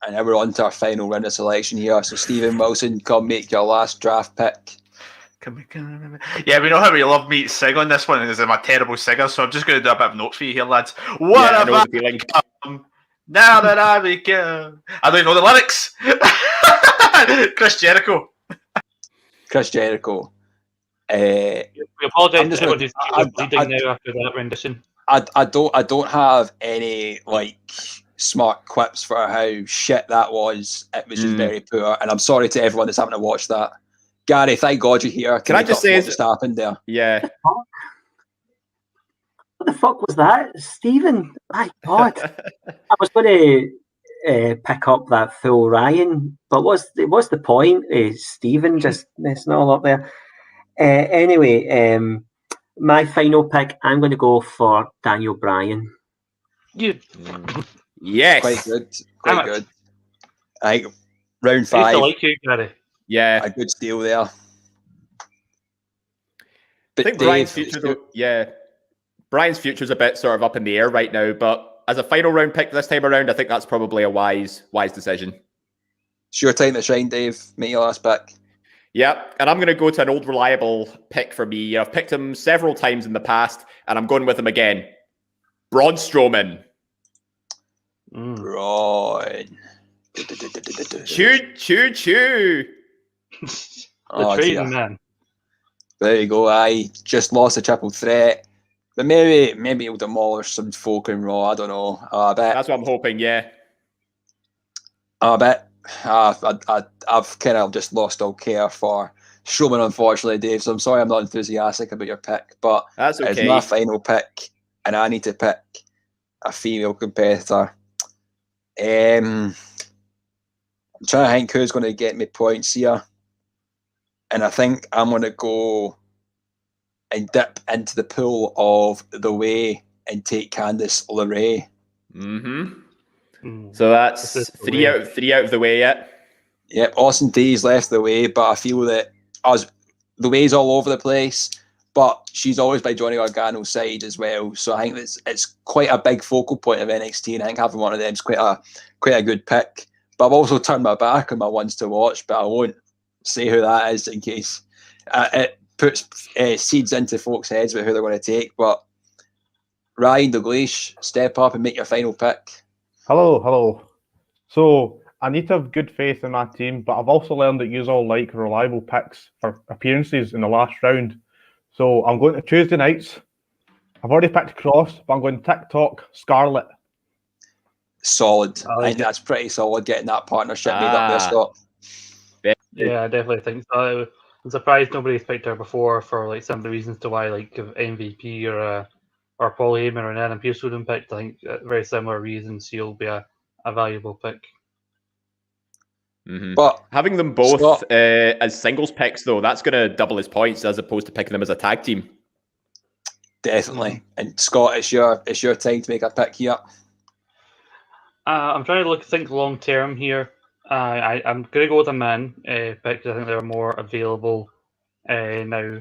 And now we're on to our final round of selection here. So Stephen Wilson, come make your last draft pick. Yeah, we know how we love me to sing on this one, and I'm a terrible singer, so I'm just going to do a bit of notes for you here, lads. What have I become now that I become? I don't know the lyrics. Chris Jericho. We apologise to everyone who's bleeding now after that rendition. I don't have any smart quips for how shit that was. It was just very poor, and I'm sorry to everyone that's having to watch that. Gary, thank God you're here. Can I just say what just happened there? Yeah. What the fuck was that, Stephen? My God, I was going to pick up that full Ryan, but what's the point? Is Stephen just messing all up there? Anyway, my final pick, I'm going to go for Daniel Bryan. Yes, quite good. I think round 5. I used to like you, Gary. Yeah, a good steal there. But I think Brian's future, Brian's future's a bit sort of up in the air right now. But as a final round pick this time around, I think that's probably a wise decision. It's your time to shine, Dave. Make your last pick. Yep, and I'm going to go to an old reliable pick for me. I've picked him several times in the past, and I'm going with him again. Braun Strowman. Braun. Choo. The trading man. There you go. I just lost a triple threat. But maybe he'll demolish some folk in Raw. I don't know. I bet. That's what I'm hoping, yeah. I bet. I've kind of just lost all care for Strowman, unfortunately, Dave. So I'm sorry I'm not enthusiastic about your pick. But that's okay. It's my final pick, and I need to pick a female competitor. I'm trying to think who's going to get me points here. And I think I'm going to go and dip into the pool of The Way and take Candice LeRae. So that's three out of The Way yet. Yep, Austin D's left The Way, but I feel that The Way's all over the place, but she's always by Johnny Gargano's side as well. So I think it's quite a big focal point of NXT, and I think having one of them is quite a good pick. But I've also turned my back on my ones to watch, but I won't say who that is in case it puts seeds into folks' heads about who they're going to take. But Ryan Dalglish, step up and make your final pick. Hello. So I need to have good faith in my team, but I've also learned that you all like reliable picks for appearances in the last round. So I'm going to Tuesday nights. I've already picked Cross, but I'm going TikTok Scarlett. Solid. I think that's pretty solid getting that partnership made up there, Scott. Yeah, I definitely think so. I'm surprised nobody's picked her before for like some of the reasons to why like MVP or Paul Heyman or Adam Pearce wouldn't picked. I think very similar reasons she'll be a valuable pick. But having them both as singles picks, though, that's going to double his points as opposed to picking them as a tag team. Definitely. And Scott, it's your time to make a pick here. I'm trying to think long term here. I'm going to go with a man pick because I think they're more available now.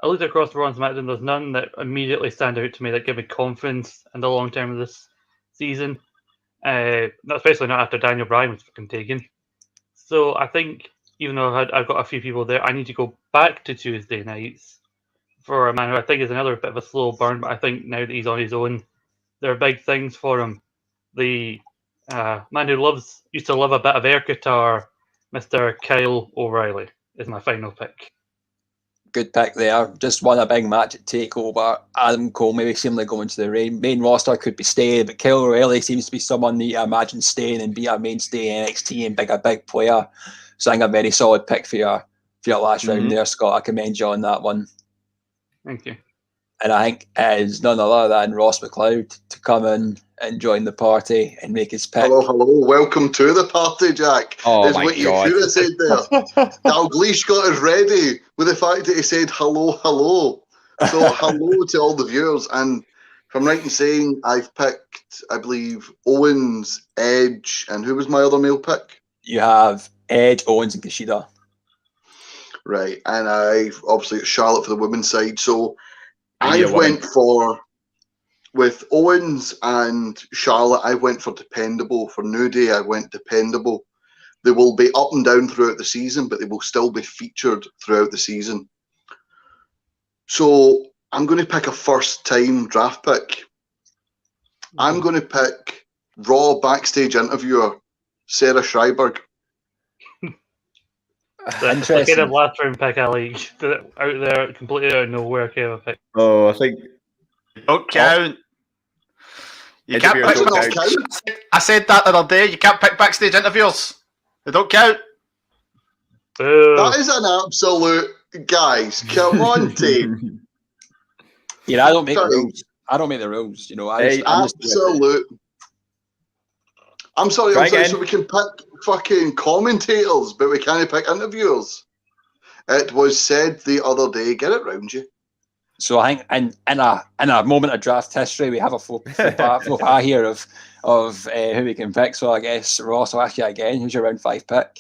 I looked across the Raw and SmackDown. There's none that immediately stand out to me that give me confidence in the long term of this season. Especially not after Daniel Bryan was fucking taken. So I think even though I've got a few people there, I need to go back to Tuesday nights for a man who I think is another bit of a slow burn. But I think now that he's on his own, there are big things for him. The man who used to love a bit of air guitar, Mr. Kyle O'Reilly, is my final pick. Good pick there. Just won a big match at TakeOver. Adam Cole maybe seemingly going to the main roster, could be staying, but Kyle O'Reilly seems to be someone that you imagine staying and be a mainstay in NXT and a big player. So I think a very solid pick for your last round there, Scott. I commend you on that one. Thank you. And I think it's none other than Ross McLeod to come in and join the party and make his pick. Hello. Welcome to the party, Jack. Oh, is my what God. You should have said there. Dalglish got us ready with the fact that he said hello. So hello to all the viewers. And if I'm right in saying, I've picked, I believe, Owens, Edge, and who was my other male pick? You have Edge, Owens, and Kushida. Right. And I've obviously got Charlotte for the women's side. So I went for, with Owens and Charlotte, I went for dependable. For New Day, I went dependable. They will be up and down throughout the season, but they will still be featured throughout the season. So I'm going to pick a first-time draft pick. I'm going to pick Raw backstage interviewer Sarah Schreiberg. That's the kind of last round pick I like. Out there, completely out of nowhere kind of a pick. Oh, I think. Don't count. You can't pick. I said that the other day. You can't pick backstage interviewers. They don't count. That is an absolute, guys. Come on, team. Yeah, I don't make the rules. I don't make the rules. You know, absolute. I'm sorry. So we can pick fucking commentators, but we can't pick interviewers. It was said the other day. Get it round you. So I think in a moment of draft history, we have a faux pas here of who we can pick. So I guess Ross, I'll ask you again. Who's your round 5 pick?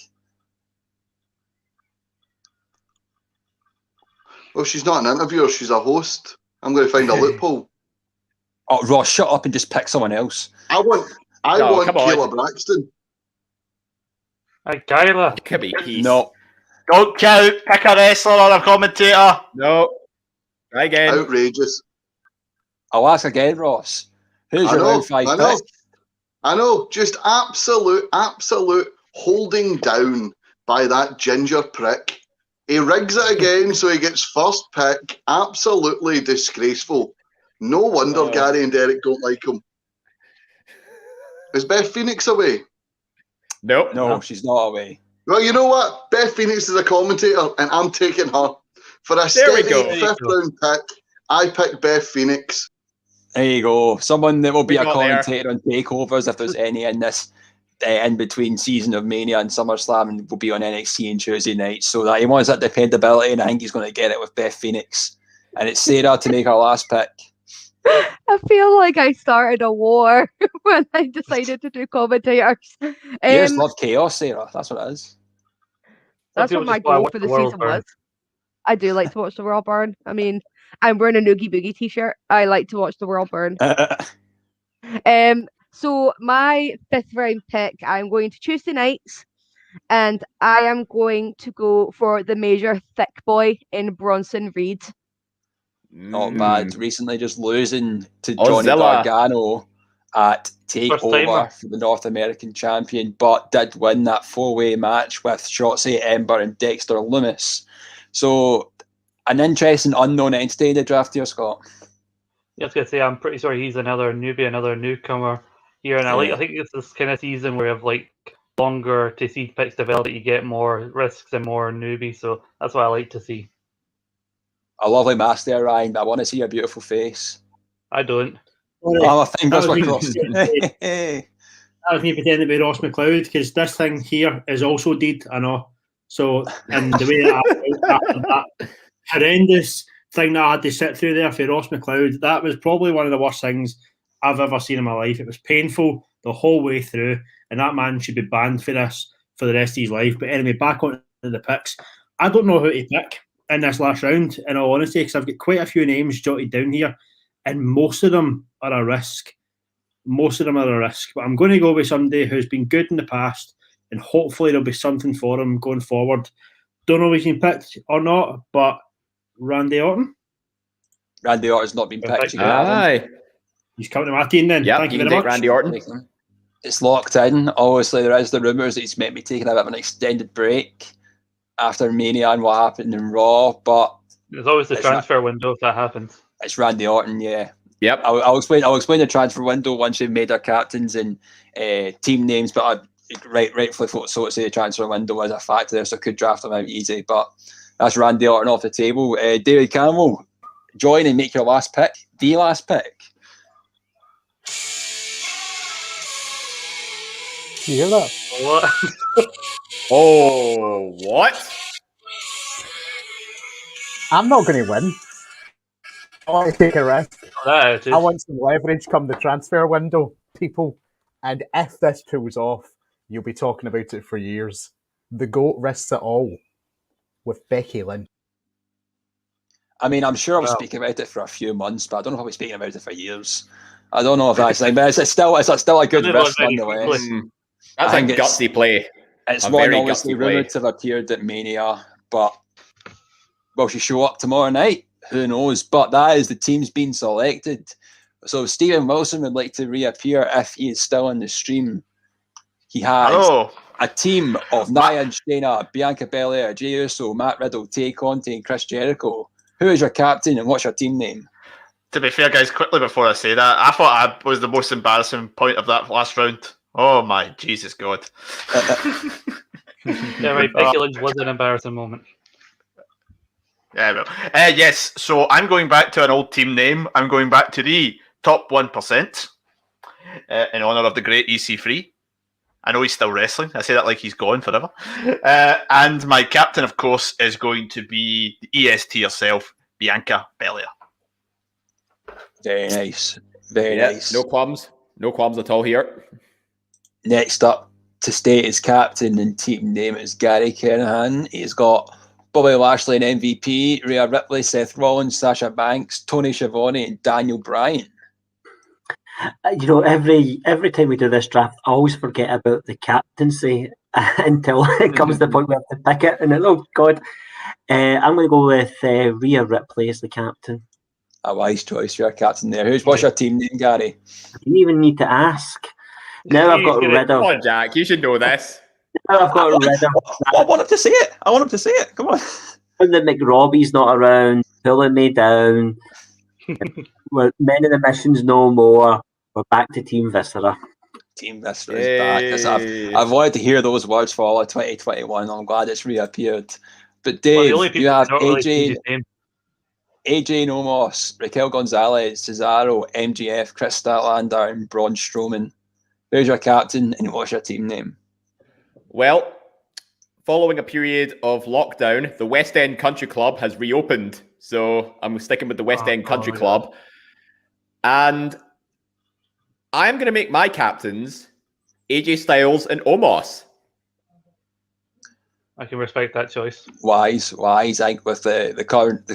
Well, she's not an interviewer. She's a host. I'm going to find a loophole. Oh, Ross, shut up and just pick someone else. I want Kayla Braxton. Kayla. Could be Keith. No. Don't count. Pick a wrestler or a commentator. No. Try again. Outrageous. I'll ask again, Ross. Who's your round 5 pick? I know. Just absolute holding down by that ginger prick. He rigs it again, so he gets first pick. Absolutely disgraceful. No wonder Gary and Derek don't like him. Is Beth Phoenix away? Nope. No, she's not away. Well, you know what? Beth Phoenix is a commentator, and I'm taking her. For a steady 5th round pick, I pick Beth Phoenix. There you go. Someone that will be We a got commentator on takeovers if there's any in this in between season of Mania and SummerSlam, and will be on NXT on Tuesday nights. So that he wants that dependability, and I think he's going to get it with Beth Phoenix. And it's Sarah to make her last pick. I feel like I started a war when I decided to do commentators. You just love chaos, Sarah. That's what it is. That's what my goal for the season was. I do like to watch the world burn. I mean, I'm wearing a Noogie Boogie t-shirt. I like to watch the world burn. So my 5th round pick, I'm going to Tuesday nights, and I am going to go for the major thick boy in Bronson Reed. Not bad. Recently just losing to Johnny Ozilla. Gargano at TakeOver for the North American champion, but did win that 4-way match with Shotzi Ember and Dexter Lumis. So an interesting unknown entity in the draft here, Scott. Yeah, I was going to say, I'm pretty sure he's another newbie, another newcomer here. And I think it's this kind of season where you have like longer to see picks develop, that you get more risks and more newbies. So that's what I like to see. A lovely mask there, Ryan, but I want to see your beautiful face. I don't. Oh, my fingers were That crossed. was me pretending to be Ross McLeod, because this thing here is also deed, I know. So, and the way that after that horrendous thing that I had to sit through there for Ross McLeod, that was probably one of the worst things I've ever seen in my life. It was painful the whole way through, and that man should be banned for this for the rest of his life. But anyway, back on to the picks. I don't know who to pick in this last round, in all honesty, because I've got quite a few names jotted down here, and most of them are a risk. But I'm going to go with somebody who's been good in the past, and hopefully there'll be something for him going forward. Don't know if he's been picked or not, but Randy Orton. Randy Orton's not been picked. Aye. He's coming to my team then. Yep, Thank you you can very take much. Randy Orton. It's locked in. Obviously, there is the rumours that he's meant to be taking a bit of an extended break after Mania and what happened in Raw, but there's always the transfer window if that happens. It's Randy Orton, yeah. Yep. I'll explain the transfer window once we've made our captains and team names, but rightfully so to say the transfer window is a factor there, so I could draft him out easy. But that's Randy Orton off the table. David Campbell, join and make your last pick. The last pick. You hear that? What? Oh, what? I'm not going to win. I want to take a risk. I want some leverage come the transfer window, people. And if this pulls off, you'll be talking about it for years. The GOAT risks it all with Becky Lynch. I mean, I'm sure I'll speak about it for a few months, but I don't know if I'll be speaking about it for years. I don't know if that's like, but it's still a good risk nonetheless. That's a gutsy play. It's one obviously rumoured to have appeared at Mania, but will she show up tomorrow night? Who knows? But that is the team's been selected. So Stephen Wilson would like to reappear if he is still in the stream. He has a team of Nia and Shayna, Bianca Belair, Jey Uso, Matt Riddle, Tay Conti, and Chris Jericho. Who is your captain and what's your team name? To be fair, guys, quickly before I say that, I thought I was the most embarrassing point of that last round. Oh my Jesus God! Yeah, right. Becky Lynch was an embarrassing moment. Yeah, well, yes. So I'm going back to an old team name. I'm going back to the top 1% in honor of the great EC3. I know he's still wrestling. I say that like he's gone forever. And my captain, of course, is going to be the EST herself, Bianca Belair. Very nice. Very nice. No qualms. No qualms at all here. Next up to state his captain and team name is Gary Kernahan. He's got Bobby Lashley and MVP, Rhea Ripley, Seth Rollins, Sasha Banks, Tony Schiavone, and Daniel Bryan. You know, every time we do this draft, I always forget about the captaincy until it comes to the point where I have to pick it. And oh God, I'm going to go with Rhea Ripley as the captain. A wise choice for your captain there. What's your team name, Gary? I didn't even need to ask. Now I've got rid of. Come on, Jack. You should know this. I've got rid of I want him to say it. I want him to say it. Come on. when the McRobbie's not around, pulling me down. We're men in the missions no more. We're back to Team Viscera. Team Viscera is back. I've wanted to hear those words for all of 2021. I'm glad it's reappeared. But Dave, you have AJ Nomos, Raquel Gonzalez, Cesaro, MGF, Chris Statlander, and Braun Strowman. Who's your captain and what's your team name? Well, following a period of lockdown, the West End Country Club has reopened. So I'm sticking with the West End Country Club. And I'm going to make my captains AJ Styles and Omos. I can respect that choice. Wise. I think with the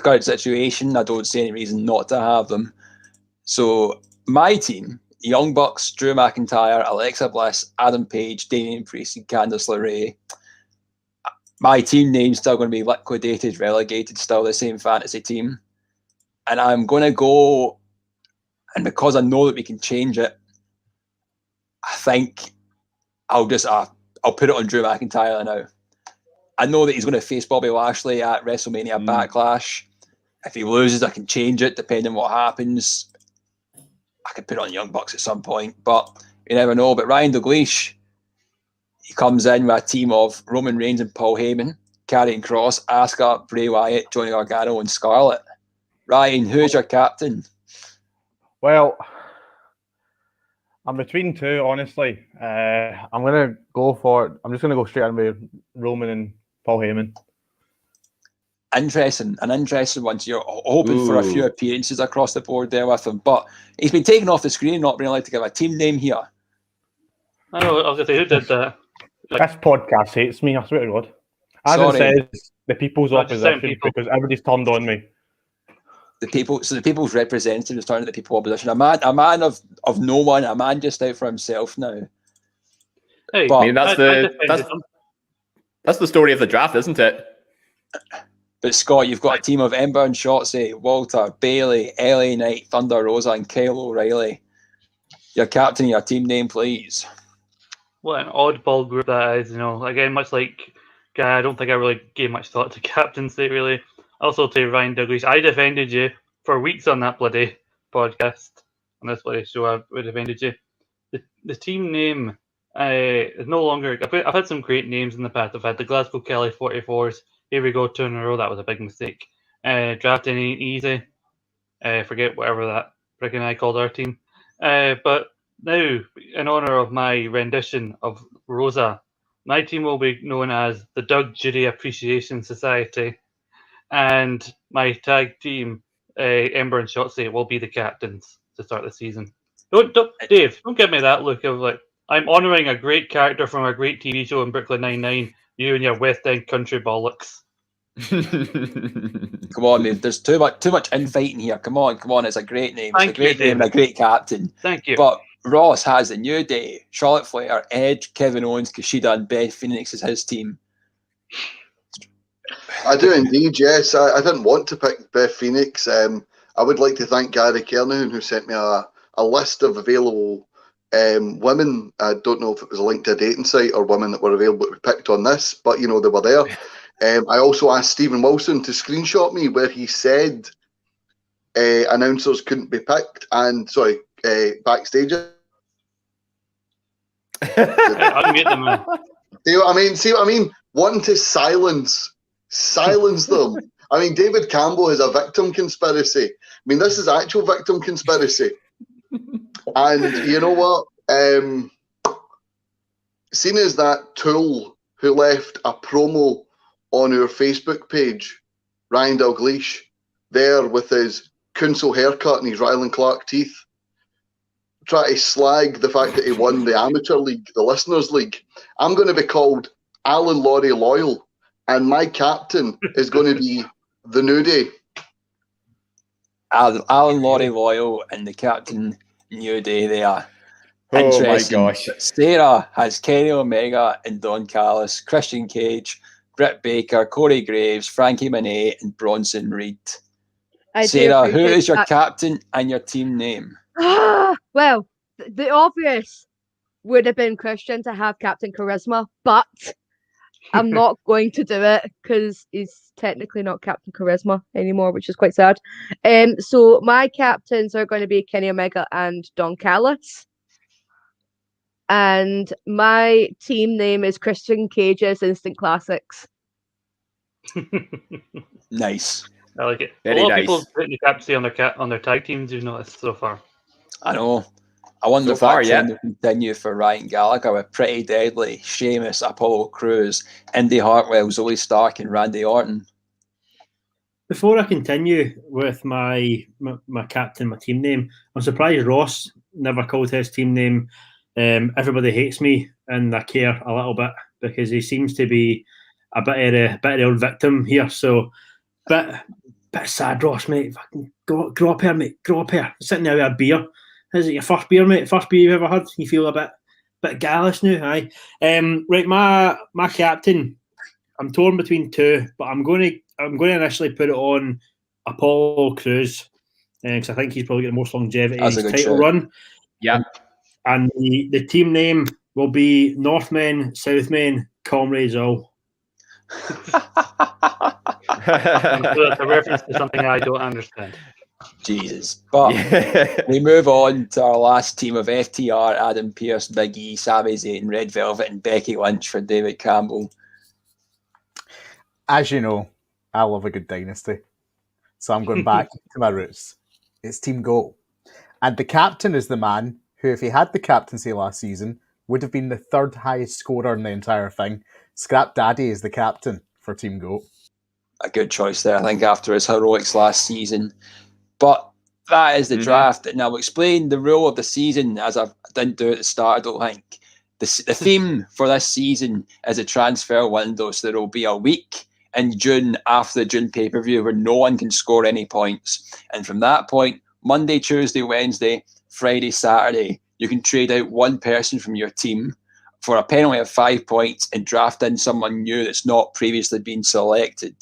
current situation, I don't see any reason not to have them. So my team, Young Bucks, Drew McIntyre, Alexa Bliss, Adam Page, Damian Priest, and Candice LeRae. My team name's still going to be liquidated, relegated, still the same fantasy team. And I'm going to go, and because I know that we can change it, I think I'll put it on Drew McIntyre now. I know that he's going to face Bobby Lashley at WrestleMania Backlash. If he loses, I can change it depending on what happens. I could put it on Young Bucks at some point, but you never know. But Ryan Dalglish, he comes in with a team of Roman Reigns and Paul Heyman, Karrion Kross, Asuka, Bray Wyatt, Johnny Gargano, and Scarlett. Ryan, who's your captain? Well, I'm between two, honestly. I'm just going to go straight in with Roman and Paul Heyman. An interesting one. So you're hoping for a few appearances across the board there with him, but he's been taken off the screen, not being allowed to give a team name here. I know, I was going to say, who did that? This podcast hates me, I swear to God. As it says, the people's opposition, because everybody's turned on me. The people's representative is turning to the people opposition. A man of no one, a man just out for himself now. Hey, but, I mean, that's the story of the draft, isn't it? But Scott, you've got a team of Ember and Shotzi, Walter, Bailey, LA Knight, Thunder Rosa, and Kyle O'Reilly. Your captain, your team name, please. What an oddball group that is, Again, much like Guy, I don't think I really gave much thought to captaincy, really. Also to Ryan Douglas, I defended you for weeks on that bloody podcast, on this bloody show. I defended you. The team name is no longer. I've had some great names in the past. I've had the Glasgow Kelly 44s. Here we go, 2 in a row. That was a big mistake. Drafting ain't easy. Forget whatever that freaking I called our team. But now, in honor of my rendition of Rosa, my team will be known as the Doug Judy Appreciation Society. And my tag team, Ember and Shotzi, will be the captains to start the season. Dave, don't give me that look of like, I'm honouring a great character from a great TV show in Brooklyn Nine-Nine, you and your West End country bollocks. Come on, man. There's too much infighting here. Come on. It's a great name. It's a great name and a great captain. Thank you. But Ross has the New Day, Charlotte Flair, Edge, Kevin Owens, Kushida, and Beth Phoenix as his team. I do indeed, yes. I didn't want to pick Beth Phoenix. I would like to thank Gary Kernahan, who sent me a list of available women. I don't know if it was a link to a dating site or women that were available to be picked on this, but they were there. I also asked Stephen Wilson to screenshot me where he said announcers couldn't be picked, and backstage. Unmute them. See what I mean? Wanting to silence them. I mean, David Campbell is a victim conspiracy. I mean, this is actual victim conspiracy. And you know what? Seen as that tool who left a promo on our Facebook page, Ryan Dalglish, there with his Kunzel haircut and his Ryland Clark teeth, try to slag the fact that he won the Amateur League, the Listeners League. I'm going to be called Alan Laurie Loyal, and my captain is going to be the New Day. Alan Laurie Loyal and the captain New Day there. Oh my gosh. Sarah has Kenny Omega and Don Callis, Christian Cage, Britt Baker, Corey Graves, Frankie Monet, and Bronson Reed. Sarah, who is your captain and your team name? Well, the obvious would have been Christian to have Captain Charisma, but I'm not going to do it because he's technically not Captain Charisma anymore, which is quite sad. So my captains are going to be Kenny Omega and Don Callis. And my team name is Christian Cage's Instant Classics. Nice. I like it. Very a lot nice. of people putting the captaincy on their tag teams. You've noticed so far. I know. I wonder So if far, that trend will continue for Ryan Gallagher with Pretty Deadly, Sheamus, Apollo Crews, Indy Hartwell, Zoe Stark, and Randy Orton. Before I continue with my captain, my team name, I'm surprised Ross never called his team name Everybody Hates Me, and I care a little bit because he seems to be a bit of the old victim here. So, bit sad, Ross, mate. Fucking grow up here, mate. Grow up here. Sitting there with a beer. Is it your first beer, mate? First beer you've ever had? You feel a bit gallus now, aye? Right, my captain. I'm torn between two, but I'm going to initially put it on Apollo Crews because I think he's probably got the most longevity in his title run. Yeah. And the team name will be Northmen, Southmen, Comrades all. I'm sure that's a reference to something I don't understand. Jesus. But we move on to our last team of FTR, Adam Pearce, Big E, Sami Zayn, Red Velvet, and Becky Lynch for David Campbell. As you know, I love a good dynasty. So I'm going back to my roots. It's Team GOAT. And the captain is the man who, if he had the captaincy last season, would have been the third highest scorer in the entire thing. Scrap Daddy is the captain for Team GOAT. A good choice there, I think, after his heroics last season. But that is the draft. And I'll explain the rule of the season as I didn't do at the start, I don't think. The theme for this season is a transfer window. So there will be a week in June after the June pay-per-view where no one can score any points. And from that point, Monday, Tuesday, Wednesday, Friday, Saturday, you can trade out one person from your team for a penalty of 5 points and draft in someone new that's not previously been selected.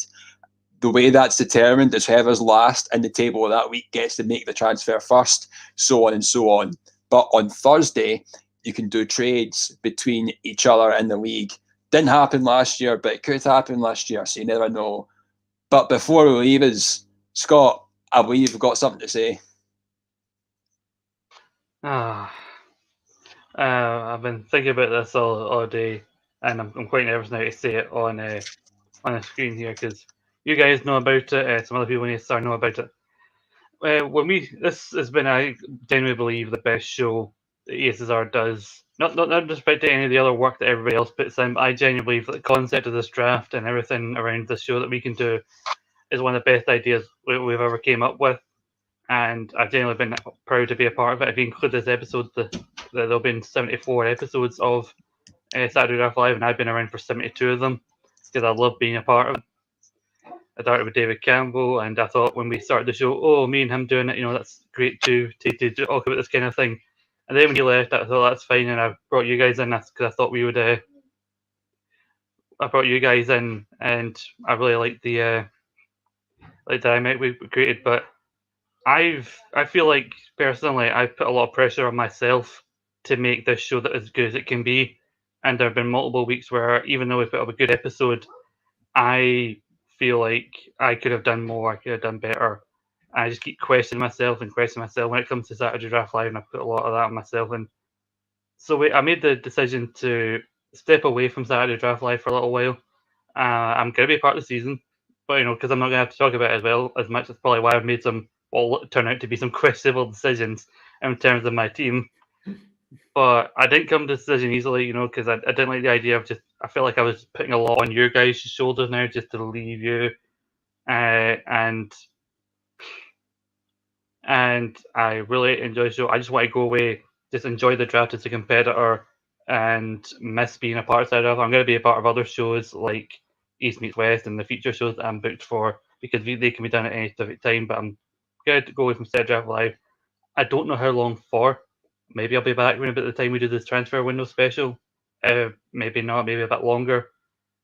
The way that's determined is whoever's last in the table that week gets to make the transfer first, so on and so on. But on Thursday, you can do trades between each other in the league. Didn't happen last year, but it could happen last year, so you never know. But before we leave us, Scott, I believe you've got something to say. I've been thinking about this all day, and I'm quite nervous now to say it on the screen here because you guys know about it. Some other people need to start know about it. This has been, I genuinely believe, the best show that ESSR does. Not despite any of the other work that everybody else puts in, but I genuinely believe that the concept of this draft and everything around this show that we can do is one of the best ideas we've ever came up with. And I've genuinely been proud to be a part of it. If you include this episode, there'll been 74 episodes of Saturday Draft Live, and I've been around for 72 of them because I love being a part of it. I started with David Campbell, and I thought when we started the show, me and him doing it, that's great to talk about this kind of thing. And then when he left, I thought that's fine, and I brought you guys in because I thought we would. I brought you guys in, and I really liked the dynamic we created. But I feel like personally, I've put a lot of pressure on myself to make this show that as good as it can be. And there have been multiple weeks where, even though we put up a good episode, I feel like I could have done more, I could have done better. I just keep questioning myself when it comes to Saturday Draft Live, and I put a lot of that on myself. And so I made the decision to step away from Saturday Draft Live for a little while. I'm going to be a part of the season, but because I'm not going to have to talk about it as much. That's probably why I've made some what will turn out to be some questionable decisions in terms of my team. But I didn't come to this decision easily, because I didn't like the idea of I felt like I was putting a lot on your guys' shoulders now just to leave you. And I really enjoy the show. I just want to go away, just enjoy the draft as a competitor and miss being a part of that. I'm going to be a part of other shows like East Meets West and the feature shows that I'm booked for because they can be done at any specific time, but I'm going to go away from Saturday Draft Live. I don't know how long for. Maybe I'll be back around about the time we do this transfer window special. Maybe not, maybe a bit longer.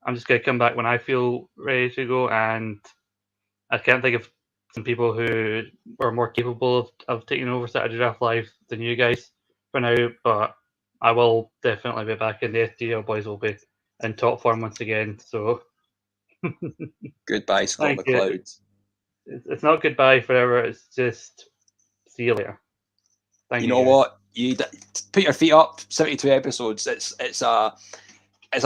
I'm just going to come back when I feel ready to go, and I can't think of some people who are more capable of taking over Saturday Draft Live than you guys for now, but I will definitely be back in the SDL. Boys will be in top form once again. So goodbye, Scott thank you. McLeod. It's not goodbye forever. It's just see you later. Thank you. You know guys. what? You put your feet up. 72 episodes. It's a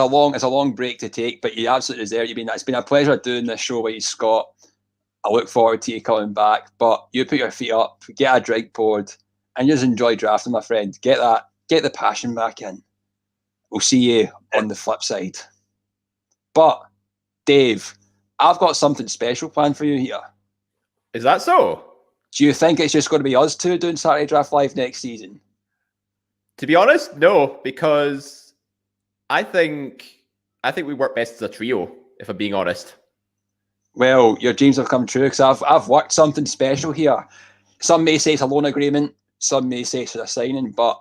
long break to take, but you absolutely deserve it. It's been a pleasure doing this show with you, Scott. I look forward to you coming back. But you put your feet up, get a drink poured, and just enjoy drafting, my friend. Get the passion back in. We'll see you on the flip side. But Dave, I've got something special planned for you here. Is that so? Do you think it's just going to be us two doing Saturday Draft Live next season? To be honest, no, because I think we work best as a trio, if I'm being honest. Well, your dreams have come true because I've worked something special here. Some may say it's a loan agreement, some may say it's a signing, but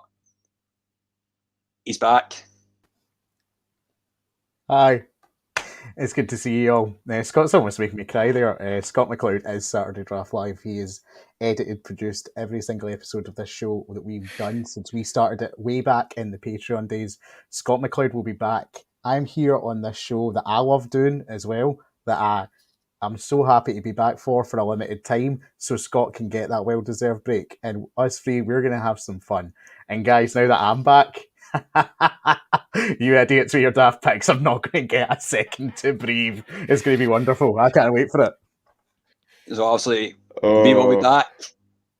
he's back. Hi. It's good to see you all. Scott's almost making me cry there. Scott McLeod is Saturday Draft Live. He has edited, produced every single episode of this show that we've done since we started it way back in the Patreon days. Scott McLeod will be back. I'm here on this show that I love doing as well, that I'm so happy to be back for a limited time, so Scott can get that well-deserved break. And us three, we're going to have some fun. And guys, now that I'm back, you idiots with your draft picks, I'm not going to get a second to breathe. It's going to be wonderful. I can't wait for it. So obviously, we will be back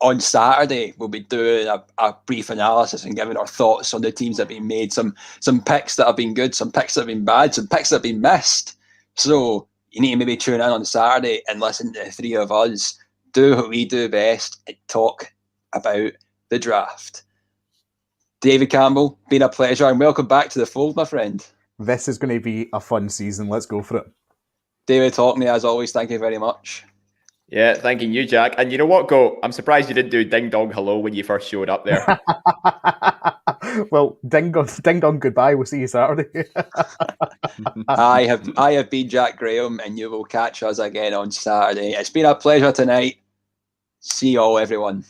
on Saturday. We'll be doing a brief analysis and giving our thoughts on the teams that have been made, some picks that have been good, some picks that have been bad, some picks that have been missed. So you need to maybe tune in on Saturday and listen to the three of us do what we do best and talk about the draft. David Campbell, been a pleasure, and welcome back to the fold, my friend. This is going to be a fun season. Let's go for it. David Hockney, as always, thank you very much. Yeah, thanking you, Jack. And you know what, Go? I'm surprised you didn't do Ding Dong Hello when you first showed up there. Well, ding dong goodbye. We'll see you Saturday. I have been Jack Graham, and you will catch us again on Saturday. It's been a pleasure tonight. See you all, everyone.